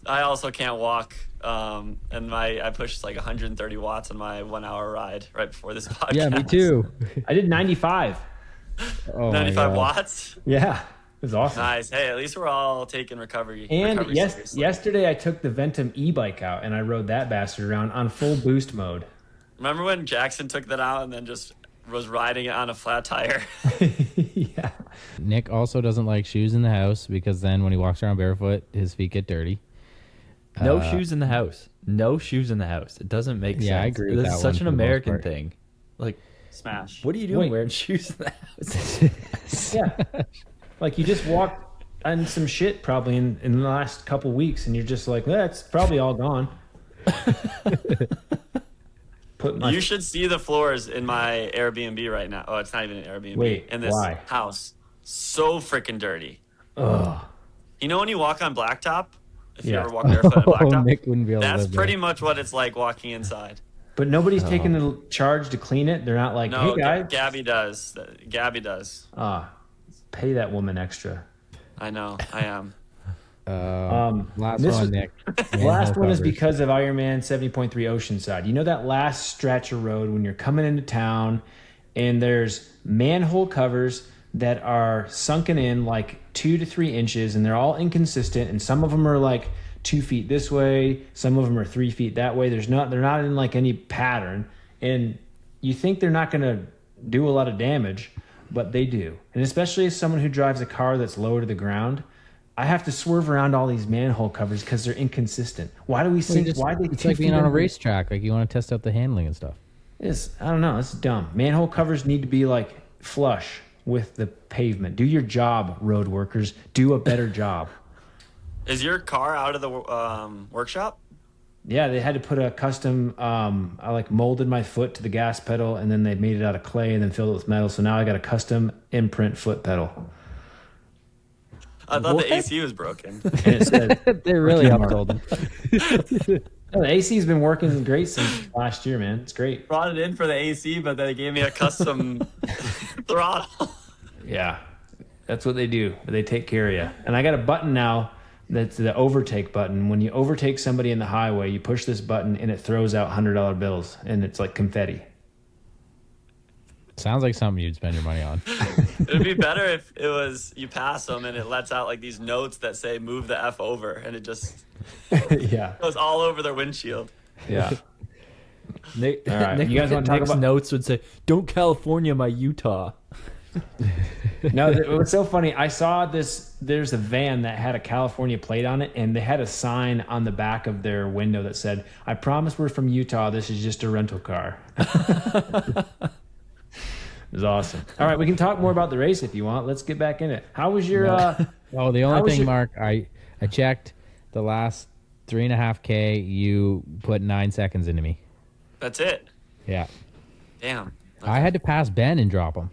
Speaker 5: I also can't walk. And I pushed like 130 watts on my 1 hour ride right before this podcast.
Speaker 3: Yeah, me too.
Speaker 6: I did 95.
Speaker 3: Oh my
Speaker 5: 95
Speaker 3: God.
Speaker 5: watts.
Speaker 6: Yeah, it was awesome.
Speaker 5: Nice. Hey, at least we're all taking recovery.
Speaker 6: And
Speaker 5: recovery
Speaker 6: yes,
Speaker 5: seriously.
Speaker 6: yesterday I took the Ventum e-bike out and I rode that bastard around on full boost mode.
Speaker 5: Remember when Jackson took that out and then just was riding it on a flat tire?
Speaker 6: Yeah.
Speaker 3: Nick also doesn't like shoes in the house because then when he walks around barefoot, his feet get dirty.
Speaker 2: No shoes in the house. No shoes in the house. It doesn't make sense.
Speaker 3: Yeah, I agree with
Speaker 2: This
Speaker 3: that
Speaker 2: is such
Speaker 3: one
Speaker 2: an
Speaker 3: for the most
Speaker 2: American
Speaker 3: part.
Speaker 2: thing. Like,
Speaker 5: Smash.
Speaker 2: what are you doing
Speaker 6: Wait.
Speaker 2: wearing shoes in the house?
Speaker 6: Yeah. Like you just walked on some shit probably in the last couple weeks and you're just like, it's probably all gone.
Speaker 5: You should see the floors in my Airbnb right now. Oh, it's not even an Airbnb.
Speaker 6: Wait,
Speaker 5: in this
Speaker 6: why?
Speaker 5: house. So freaking dirty.
Speaker 6: Ugh.
Speaker 5: You know when you walk on blacktop? If you
Speaker 6: Yeah.
Speaker 5: ever walk barefoot on blacktop?
Speaker 3: Nick wouldn't be able to
Speaker 5: That's
Speaker 3: live
Speaker 5: pretty
Speaker 3: there.
Speaker 5: much what it's like walking inside.
Speaker 6: But nobody's taking the charge to clean it. They're not like,
Speaker 5: No,
Speaker 6: hey guys,
Speaker 5: Gabby does. Gabby does.
Speaker 6: pay that woman extra.
Speaker 5: I know. I am.
Speaker 3: Last
Speaker 6: this
Speaker 3: one,
Speaker 6: was-
Speaker 3: Nick.
Speaker 6: Last one is
Speaker 3: Coverage.
Speaker 6: because of Ironman 70.3 Oceanside. You know that last stretch of road when you're coming into town and there's manhole covers that are sunken in like 2 to 3 inches and they're all inconsistent and some of them are like 2 feet this way, some of them are 3 feet that way. They're not in like any pattern, and you think they're not going to do a lot of damage, but they do. And especially as someone who drives a car that's lower to the ground, I have to swerve around all these manhole covers because they're inconsistent. Why do we sink? Why they?
Speaker 3: It's like being on a racetrack. Like you want to test out the handling and stuff.
Speaker 6: I don't know. It's dumb. Manhole covers need to be like flush with the pavement. Do your job, road workers. Do a better job.
Speaker 5: Is your car out of the workshop?
Speaker 6: Yeah, they had to put a custom. I like molded my foot to the gas pedal, and then they made it out of clay and then filled it with metal. So now I got a custom imprint foot pedal.
Speaker 5: I thought the AC was broken.
Speaker 6: And it said,
Speaker 3: They really
Speaker 6: Mark.
Speaker 3: upsold them.
Speaker 6: "No, the AC's been working great since last year, man. It's great."
Speaker 5: Brought it in for the AC, but they gave me a custom throttle.
Speaker 6: Yeah, that's what they do. They take care of you. And I got a button now that's the overtake button. When you overtake somebody in the highway, you push this button and it throws out $100 bills, and it's like confetti.
Speaker 3: Sounds like something you'd spend your money on.
Speaker 5: It'd be better if it was you pass them and it lets out like these notes that say "move the f over" and it just
Speaker 6: Yeah,
Speaker 5: goes all over their windshield.
Speaker 6: yeah.
Speaker 2: Nick,
Speaker 6: All right,
Speaker 2: Nick,
Speaker 6: you guys wanna talk
Speaker 2: Nick's
Speaker 6: about-
Speaker 2: notes would say, "Don't California my Utah."
Speaker 6: No, it was so funny. I saw this. There's a van that had a California plate on it, and they had a sign on the back of their window that said, "I promise we're from Utah. This is just a rental car." It was awesome. All right, we can talk more about the race if you want. Let's get back in it. How was your?
Speaker 3: Oh, the
Speaker 6: How
Speaker 3: only
Speaker 6: was
Speaker 3: thing,
Speaker 6: your-
Speaker 3: Mark, I checked the last 3.5K. You put 9 seconds into me.
Speaker 5: That's it.
Speaker 3: Yeah,
Speaker 5: Damn.
Speaker 3: I had to pass Ben and drop him.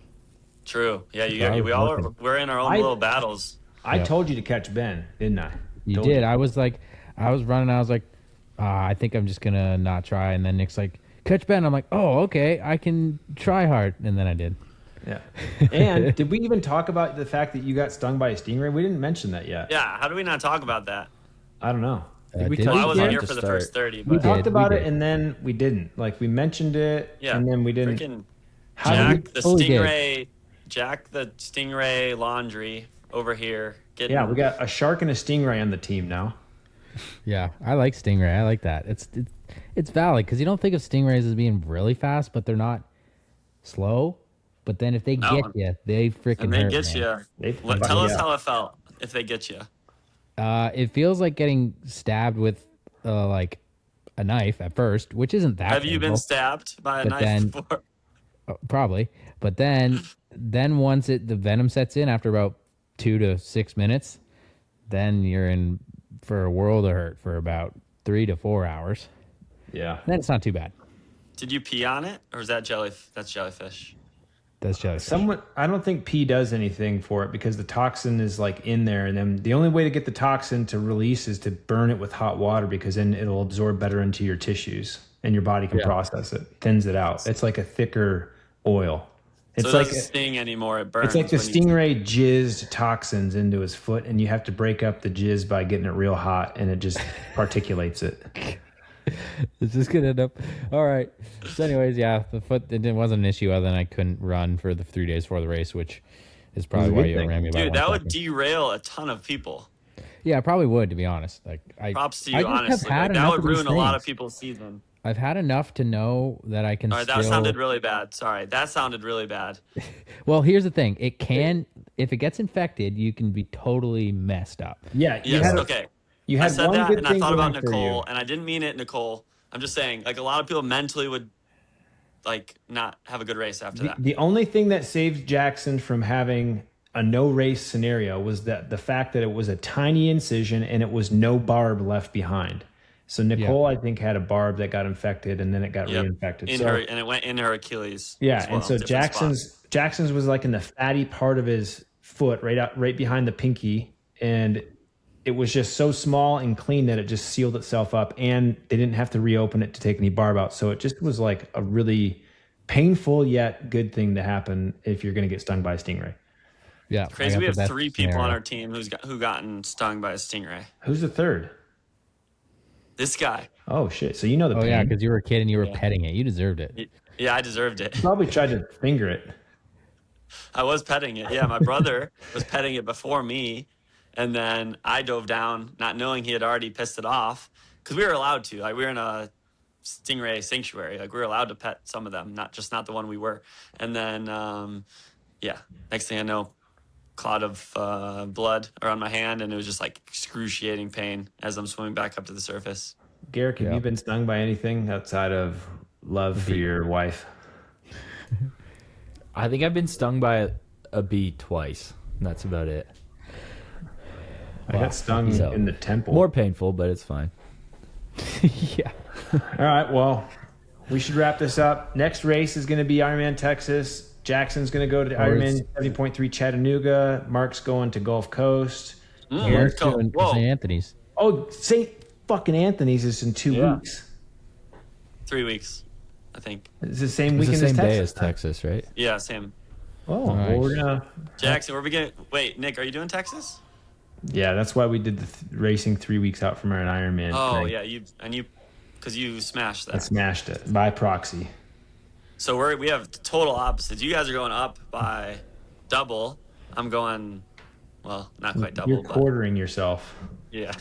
Speaker 5: True. Yeah,
Speaker 3: I was
Speaker 5: we all
Speaker 3: working.
Speaker 5: we're in our own little battles.
Speaker 6: I
Speaker 3: Yep.
Speaker 6: told you to catch Ben, didn't I?
Speaker 3: You
Speaker 6: Told
Speaker 3: did. I was running. I was like, I think I'm just gonna not try. And then Nick's like, catch Ben. I'm like, oh, okay, I can try hard. And then I did.
Speaker 6: Yeah. And did we even talk about the fact that you got stung by a stingray? We didn't mention that yet.
Speaker 5: Yeah, how do we not talk about that?
Speaker 6: I don't know.
Speaker 3: Did
Speaker 6: we
Speaker 3: we?
Speaker 6: talk-
Speaker 5: Well, I wasn't
Speaker 2: Yeah,
Speaker 5: here
Speaker 2: to
Speaker 5: for the
Speaker 2: start.
Speaker 5: first 30,
Speaker 6: we
Speaker 5: but
Speaker 6: talked about
Speaker 3: we
Speaker 6: it
Speaker 3: did.
Speaker 6: and then we didn't. Like we mentioned it
Speaker 5: yeah,
Speaker 6: and then we didn't.
Speaker 5: freaking
Speaker 6: How did
Speaker 5: Jack the
Speaker 3: Oh, we did.
Speaker 5: Stingray, Jack the Stingray laundry over here. Getting,
Speaker 6: Yeah, we got a shark and a stingray on the team now.
Speaker 3: Yeah, I like Stingray. I like that. It's valid because you don't think of Stingrays as being really fast, but they're not slow. But then if they
Speaker 5: No.
Speaker 3: get you, they freaking
Speaker 5: and they
Speaker 3: hurt,
Speaker 5: get
Speaker 3: man.
Speaker 5: you.
Speaker 6: They
Speaker 5: Tell
Speaker 6: fucking
Speaker 5: us
Speaker 6: get.
Speaker 5: how it felt if they get you.
Speaker 3: It feels like getting stabbed with like a knife at first, which isn't that.
Speaker 5: Have you been
Speaker 3: painful.
Speaker 5: stabbed by a
Speaker 3: But
Speaker 5: knife
Speaker 3: then-
Speaker 5: before?
Speaker 3: Probably, but then once the venom sets in after about 2 to 6 minutes, then you're in for a world of hurt for about 3 to 4 hours.
Speaker 6: Yeah.
Speaker 3: Then it's not too bad.
Speaker 5: Did you pee on it, or is that That's jellyfish.
Speaker 3: That's jellyfish.
Speaker 6: Someone, I don't think pee does anything for it because the toxin is like in there, and then the only way to get the toxin to release is to burn it with hot water because then it'll absorb better into your tissues and your body can process it, thins it out. It's like a thicker oil. It's
Speaker 5: So it
Speaker 6: like
Speaker 5: doesn't sting anymore. It burns.
Speaker 6: it's like the
Speaker 5: when you-
Speaker 6: stingray jizzed toxins into his foot, and you have to break up the jizz by getting it real hot, and it just particulates it.
Speaker 3: It's just gonna end up all right. So, anyways, yeah, the foot it wasn't an issue other than I couldn't run for the 3 days before the race, which is probably
Speaker 6: It was a
Speaker 3: why
Speaker 6: good
Speaker 3: you
Speaker 6: thing.
Speaker 3: ran me by
Speaker 5: Dude,
Speaker 3: 1
Speaker 5: that would
Speaker 3: second.
Speaker 5: derail a ton of people.
Speaker 3: Yeah, I probably would, to be honest. Like,
Speaker 5: Props to
Speaker 3: I
Speaker 5: you,
Speaker 3: just have
Speaker 5: honestly.
Speaker 3: had
Speaker 5: Like, that
Speaker 3: enough
Speaker 5: would
Speaker 3: of these
Speaker 5: ruin a lot of
Speaker 3: things.
Speaker 5: people's season.
Speaker 3: I've had enough to know that I can
Speaker 5: All right,
Speaker 3: still.
Speaker 5: that sounded really bad. Sorry, that sounded really bad.
Speaker 3: Well, here's the thing: it can, if it gets infected, you can be totally messed up.
Speaker 6: Yeah, you
Speaker 5: Yes,
Speaker 6: had
Speaker 5: okay.
Speaker 6: you
Speaker 5: I
Speaker 6: had
Speaker 5: said
Speaker 6: one
Speaker 5: that,
Speaker 6: good
Speaker 5: and I
Speaker 6: thing
Speaker 5: thought about
Speaker 6: going for
Speaker 5: Nicole,
Speaker 6: you.
Speaker 5: and I didn't mean it, Nicole. I'm just saying, like, a lot of people mentally would, like, not have a good race after that.
Speaker 6: The only thing that saved Jackson from having a no race scenario was that the fact that it was a tiny incision and it was no barb left behind. So Nicole, I think, had a barb that got infected and then it got
Speaker 5: Yep.
Speaker 6: reinfected.
Speaker 5: In
Speaker 6: So
Speaker 5: her, and it went in her Achilles.
Speaker 6: yeah,
Speaker 5: as well,
Speaker 6: and so
Speaker 5: different spot.
Speaker 6: Jackson's was like in the fatty part of his foot, right behind the pinky, and it was just so small and clean that it just sealed itself up, and they didn't have to reopen it to take any barb out. So it just was like a really painful yet good thing to happen if you're going to get stung by a stingray.
Speaker 3: Yeah, I
Speaker 5: Crazy.
Speaker 3: got
Speaker 5: We
Speaker 3: the
Speaker 5: have
Speaker 3: best
Speaker 5: 3 people on
Speaker 3: scenario.
Speaker 5: our team who gotten stung by a stingray.
Speaker 6: Who's the third?
Speaker 5: This guy.
Speaker 6: Oh shit! So you know the
Speaker 3: Oh
Speaker 6: pain.
Speaker 3: yeah, because you were a kid and you were petting it. You deserved it.
Speaker 5: Yeah, I deserved it.
Speaker 6: Probably tried to finger it.
Speaker 5: I was petting it. Yeah, my brother was petting it before me, and then I dove down, not knowing he had already pissed it off, because we were allowed to. Like, we were in a stingray sanctuary. Like, we were allowed to pet some of them, not the one we were. And then, yeah, next thing I know, clot of blood around my hand, and it was just like excruciating pain as I'm swimming back up to the surface.
Speaker 6: Garrick, have you been stung by anything outside of love for your wife?
Speaker 2: I think I've been stung by a bee twice. And that's about it.
Speaker 6: I got stung
Speaker 2: So,
Speaker 6: in the temple.
Speaker 2: More painful, but it's fine.
Speaker 3: Yeah.
Speaker 6: All right, well, we should wrap this up. Next race is going to be Ironman Texas. Jackson's going to go to Ironman 70.3 Chattanooga. Marc's going to Gulf Coast.
Speaker 3: Eric's
Speaker 5: go.
Speaker 3: doing
Speaker 5: Whoa.
Speaker 3: St. Anthony's.
Speaker 6: Oh, St. fucking Anthony's is in 2 weeks.
Speaker 5: 3 weeks, I think.
Speaker 6: It's the same
Speaker 2: It's the
Speaker 6: weekend
Speaker 2: same
Speaker 6: as
Speaker 2: day
Speaker 6: Texas.
Speaker 2: as Texas, right?
Speaker 5: Yeah, same.
Speaker 6: Oh, well,
Speaker 3: Nice.
Speaker 6: we're going to...
Speaker 5: Jackson, we're beginning. Wait, Nick, are you doing Texas?
Speaker 6: Yeah, that's why we did the racing 3 weeks out from our Ironman.
Speaker 5: Oh,
Speaker 6: thing.
Speaker 5: yeah, because you smashed that.
Speaker 6: I smashed it by proxy.
Speaker 5: So we have total opposites. You guys are going up by double. I'm going, well, not quite double,
Speaker 6: You're
Speaker 5: but
Speaker 6: quartering yourself.
Speaker 5: yeah.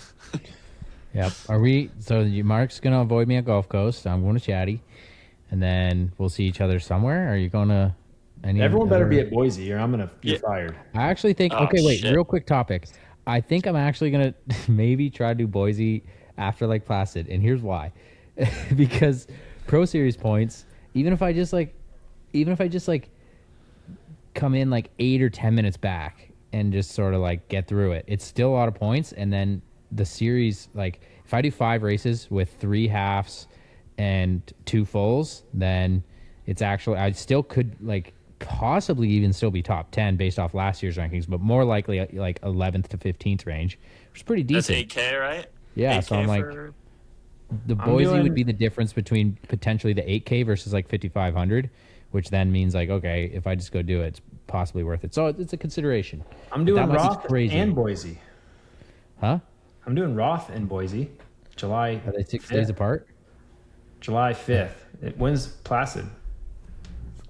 Speaker 3: Yep. Are we? So Mark's gonna avoid me at Gulf Coast. I'm going to Chatty, and then we'll see each other somewhere. Are you going to?
Speaker 6: Everyone better be at Boise, or I'm gonna you're fired.
Speaker 3: I actually think.
Speaker 5: Oh,
Speaker 3: Okay, wait.
Speaker 5: shit.
Speaker 3: Real quick topic. I think I'm actually gonna maybe try to do Boise after Lake Placid, and here's why. Because Pro Series points, even if I just come in like 8 or 10 minutes back and just sort of like get through it, it's still a lot of points. And then the series, like if I do 5 races with 3 halves and 2 fulls, then it's actually, I still could like possibly even still be top 10 based off last year's rankings, but more likely like 11th to 15th range, which is pretty
Speaker 5: That's
Speaker 3: decent.
Speaker 5: 8K, right?
Speaker 3: Yeah,
Speaker 5: 8K
Speaker 3: so I'm like,
Speaker 5: for
Speaker 3: The Boise would be the difference between potentially the 8K versus like 5,500, which then means like, okay, if I just go do it, it's possibly worth it. So it's a consideration.
Speaker 6: I'm doing
Speaker 3: That might be
Speaker 6: Roth
Speaker 3: crazy.
Speaker 6: and Boise.
Speaker 3: Huh?
Speaker 6: I'm doing Roth and Boise. July.
Speaker 3: Are they 6
Speaker 6: 5th.
Speaker 3: days apart?
Speaker 6: July 5th. When's Placid?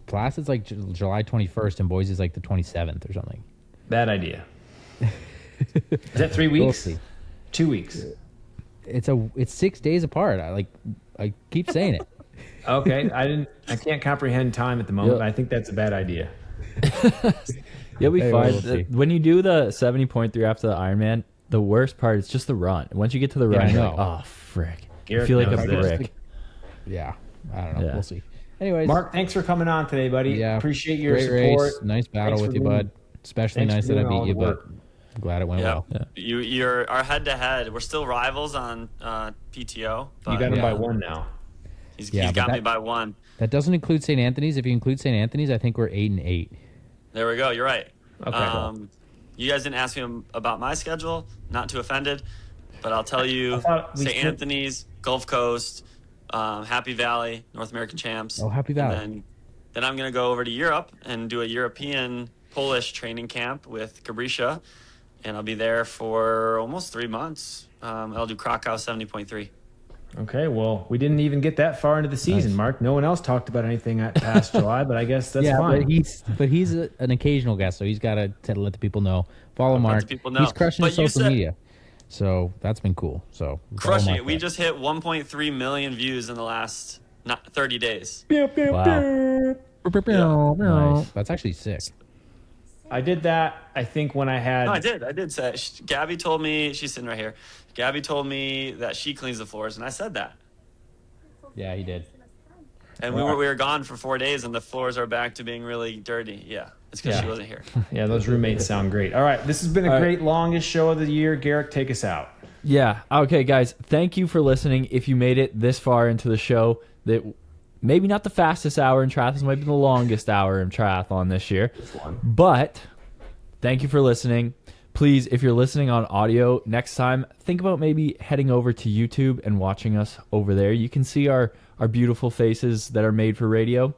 Speaker 3: Placid's like July 21st, and Boise's like the 27th or something.
Speaker 6: Bad idea. Is that 3
Speaker 3: We'll
Speaker 6: weeks?
Speaker 3: see.
Speaker 6: 2 weeks.
Speaker 3: It's 6 days apart. I keep saying it.
Speaker 6: Okay, I can't comprehend time at the moment.
Speaker 2: Yeah.
Speaker 6: But I think that's a bad idea.
Speaker 2: You'll be
Speaker 3: Hey,
Speaker 2: fine.
Speaker 3: we'll see.
Speaker 2: When you do the 70.3 after the Ironman, the worst part is just the run. Once you get to the run,
Speaker 3: I
Speaker 2: you're
Speaker 3: know.
Speaker 2: like, oh, frick. You
Speaker 6: Garrick
Speaker 2: feel like
Speaker 6: knows
Speaker 2: a
Speaker 6: this.
Speaker 2: brick.
Speaker 3: Yeah, I don't know.
Speaker 2: Yeah.
Speaker 3: We'll see. Anyways,
Speaker 6: Mark, thanks for coming on today, buddy.
Speaker 3: yeah,
Speaker 6: Appreciate your
Speaker 3: great
Speaker 6: support.
Speaker 3: race. Nice battle
Speaker 6: Thanks
Speaker 3: with
Speaker 6: for
Speaker 3: you,
Speaker 6: doing-
Speaker 3: bud. Especially
Speaker 6: thanks
Speaker 3: nice
Speaker 6: for
Speaker 3: that I
Speaker 6: doing all
Speaker 3: beat you,
Speaker 6: the
Speaker 3: but
Speaker 6: work.
Speaker 3: I'm glad it went well.
Speaker 5: You're our head to head. We're still rivals on PTO. But
Speaker 6: You got him
Speaker 3: Yeah.
Speaker 6: by one now.
Speaker 5: He's
Speaker 3: Yeah, but
Speaker 5: got me
Speaker 3: that-
Speaker 5: by one.
Speaker 3: That doesn't include St. Anthony's. If you include St. Anthony's, I think we're 8-8.
Speaker 5: There we go. You're right.
Speaker 6: Okay.
Speaker 5: You guys didn't ask me about my schedule. Not too offended, but I'll tell you:
Speaker 6: I thought we
Speaker 5: St.
Speaker 6: said-
Speaker 5: Anthony's, Gulf Coast, Happy Valley, North American Champs.
Speaker 3: Oh, Happy Valley.
Speaker 5: And then I'm gonna go over to Europe and do a European Polish training camp with Gabrisha, and I'll be there for almost 3 months. I'll do Krakow 70.3.
Speaker 6: Okay, well, we didn't even get that far into the season,
Speaker 3: Nice.
Speaker 6: Mark. No one else talked about anything at past July, but I guess that's
Speaker 3: yeah,
Speaker 6: fine.
Speaker 3: but he's an occasional guest, so he's got to let the people know. Follow
Speaker 5: Let the
Speaker 3: Mark.
Speaker 5: people know.
Speaker 3: He's crushing
Speaker 5: But
Speaker 3: his
Speaker 5: you
Speaker 3: social
Speaker 5: said-
Speaker 3: media, so that's been cool. So follow
Speaker 5: Crushing
Speaker 3: Mark
Speaker 5: it. We
Speaker 3: there.
Speaker 5: just hit 1.3 million views in the last 30 days.
Speaker 2: Wow. Nice.
Speaker 3: That's actually sick.
Speaker 6: I did that, I think, when I had...
Speaker 5: No, I did say. Gabby told me, she's sitting right here. Gabby told me that she cleans the floors, and I said that.
Speaker 3: Yeah, he did.
Speaker 5: And we were gone for 4 days, and the floors are back to being really dirty. Yeah, it's because
Speaker 6: Yeah.
Speaker 5: she wasn't here.
Speaker 6: Yeah, those roommates sound great. All right, this has been a
Speaker 2: All right.
Speaker 6: great, longest show of the year. Garrick, take us out.
Speaker 2: Yeah. Okay, guys. Thank you for listening. If you made it this far into the show, that maybe not the fastest hour in triathlon, might be the longest hour in triathlon this year. But thank you for listening. Please, if you're listening on audio, next time, think about maybe heading over to YouTube and watching us over there. You can see our beautiful faces that are made for radio.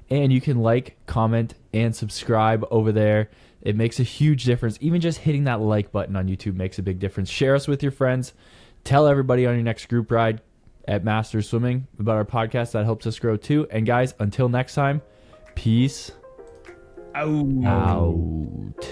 Speaker 2: And you can like, comment, and subscribe over there. It makes a huge difference. Even just hitting that like button on YouTube makes a big difference. Share us with your friends. Tell everybody on your next group ride at Masters Swimming about our podcast. That helps us grow too. And guys, until next time, peace out.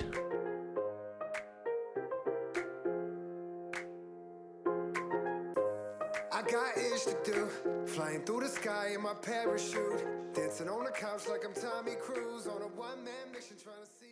Speaker 1: I got ish to do. Flying through the sky in my parachute. Dancing on the couch like I'm Tommy Cruise on a one-man mission trying to see.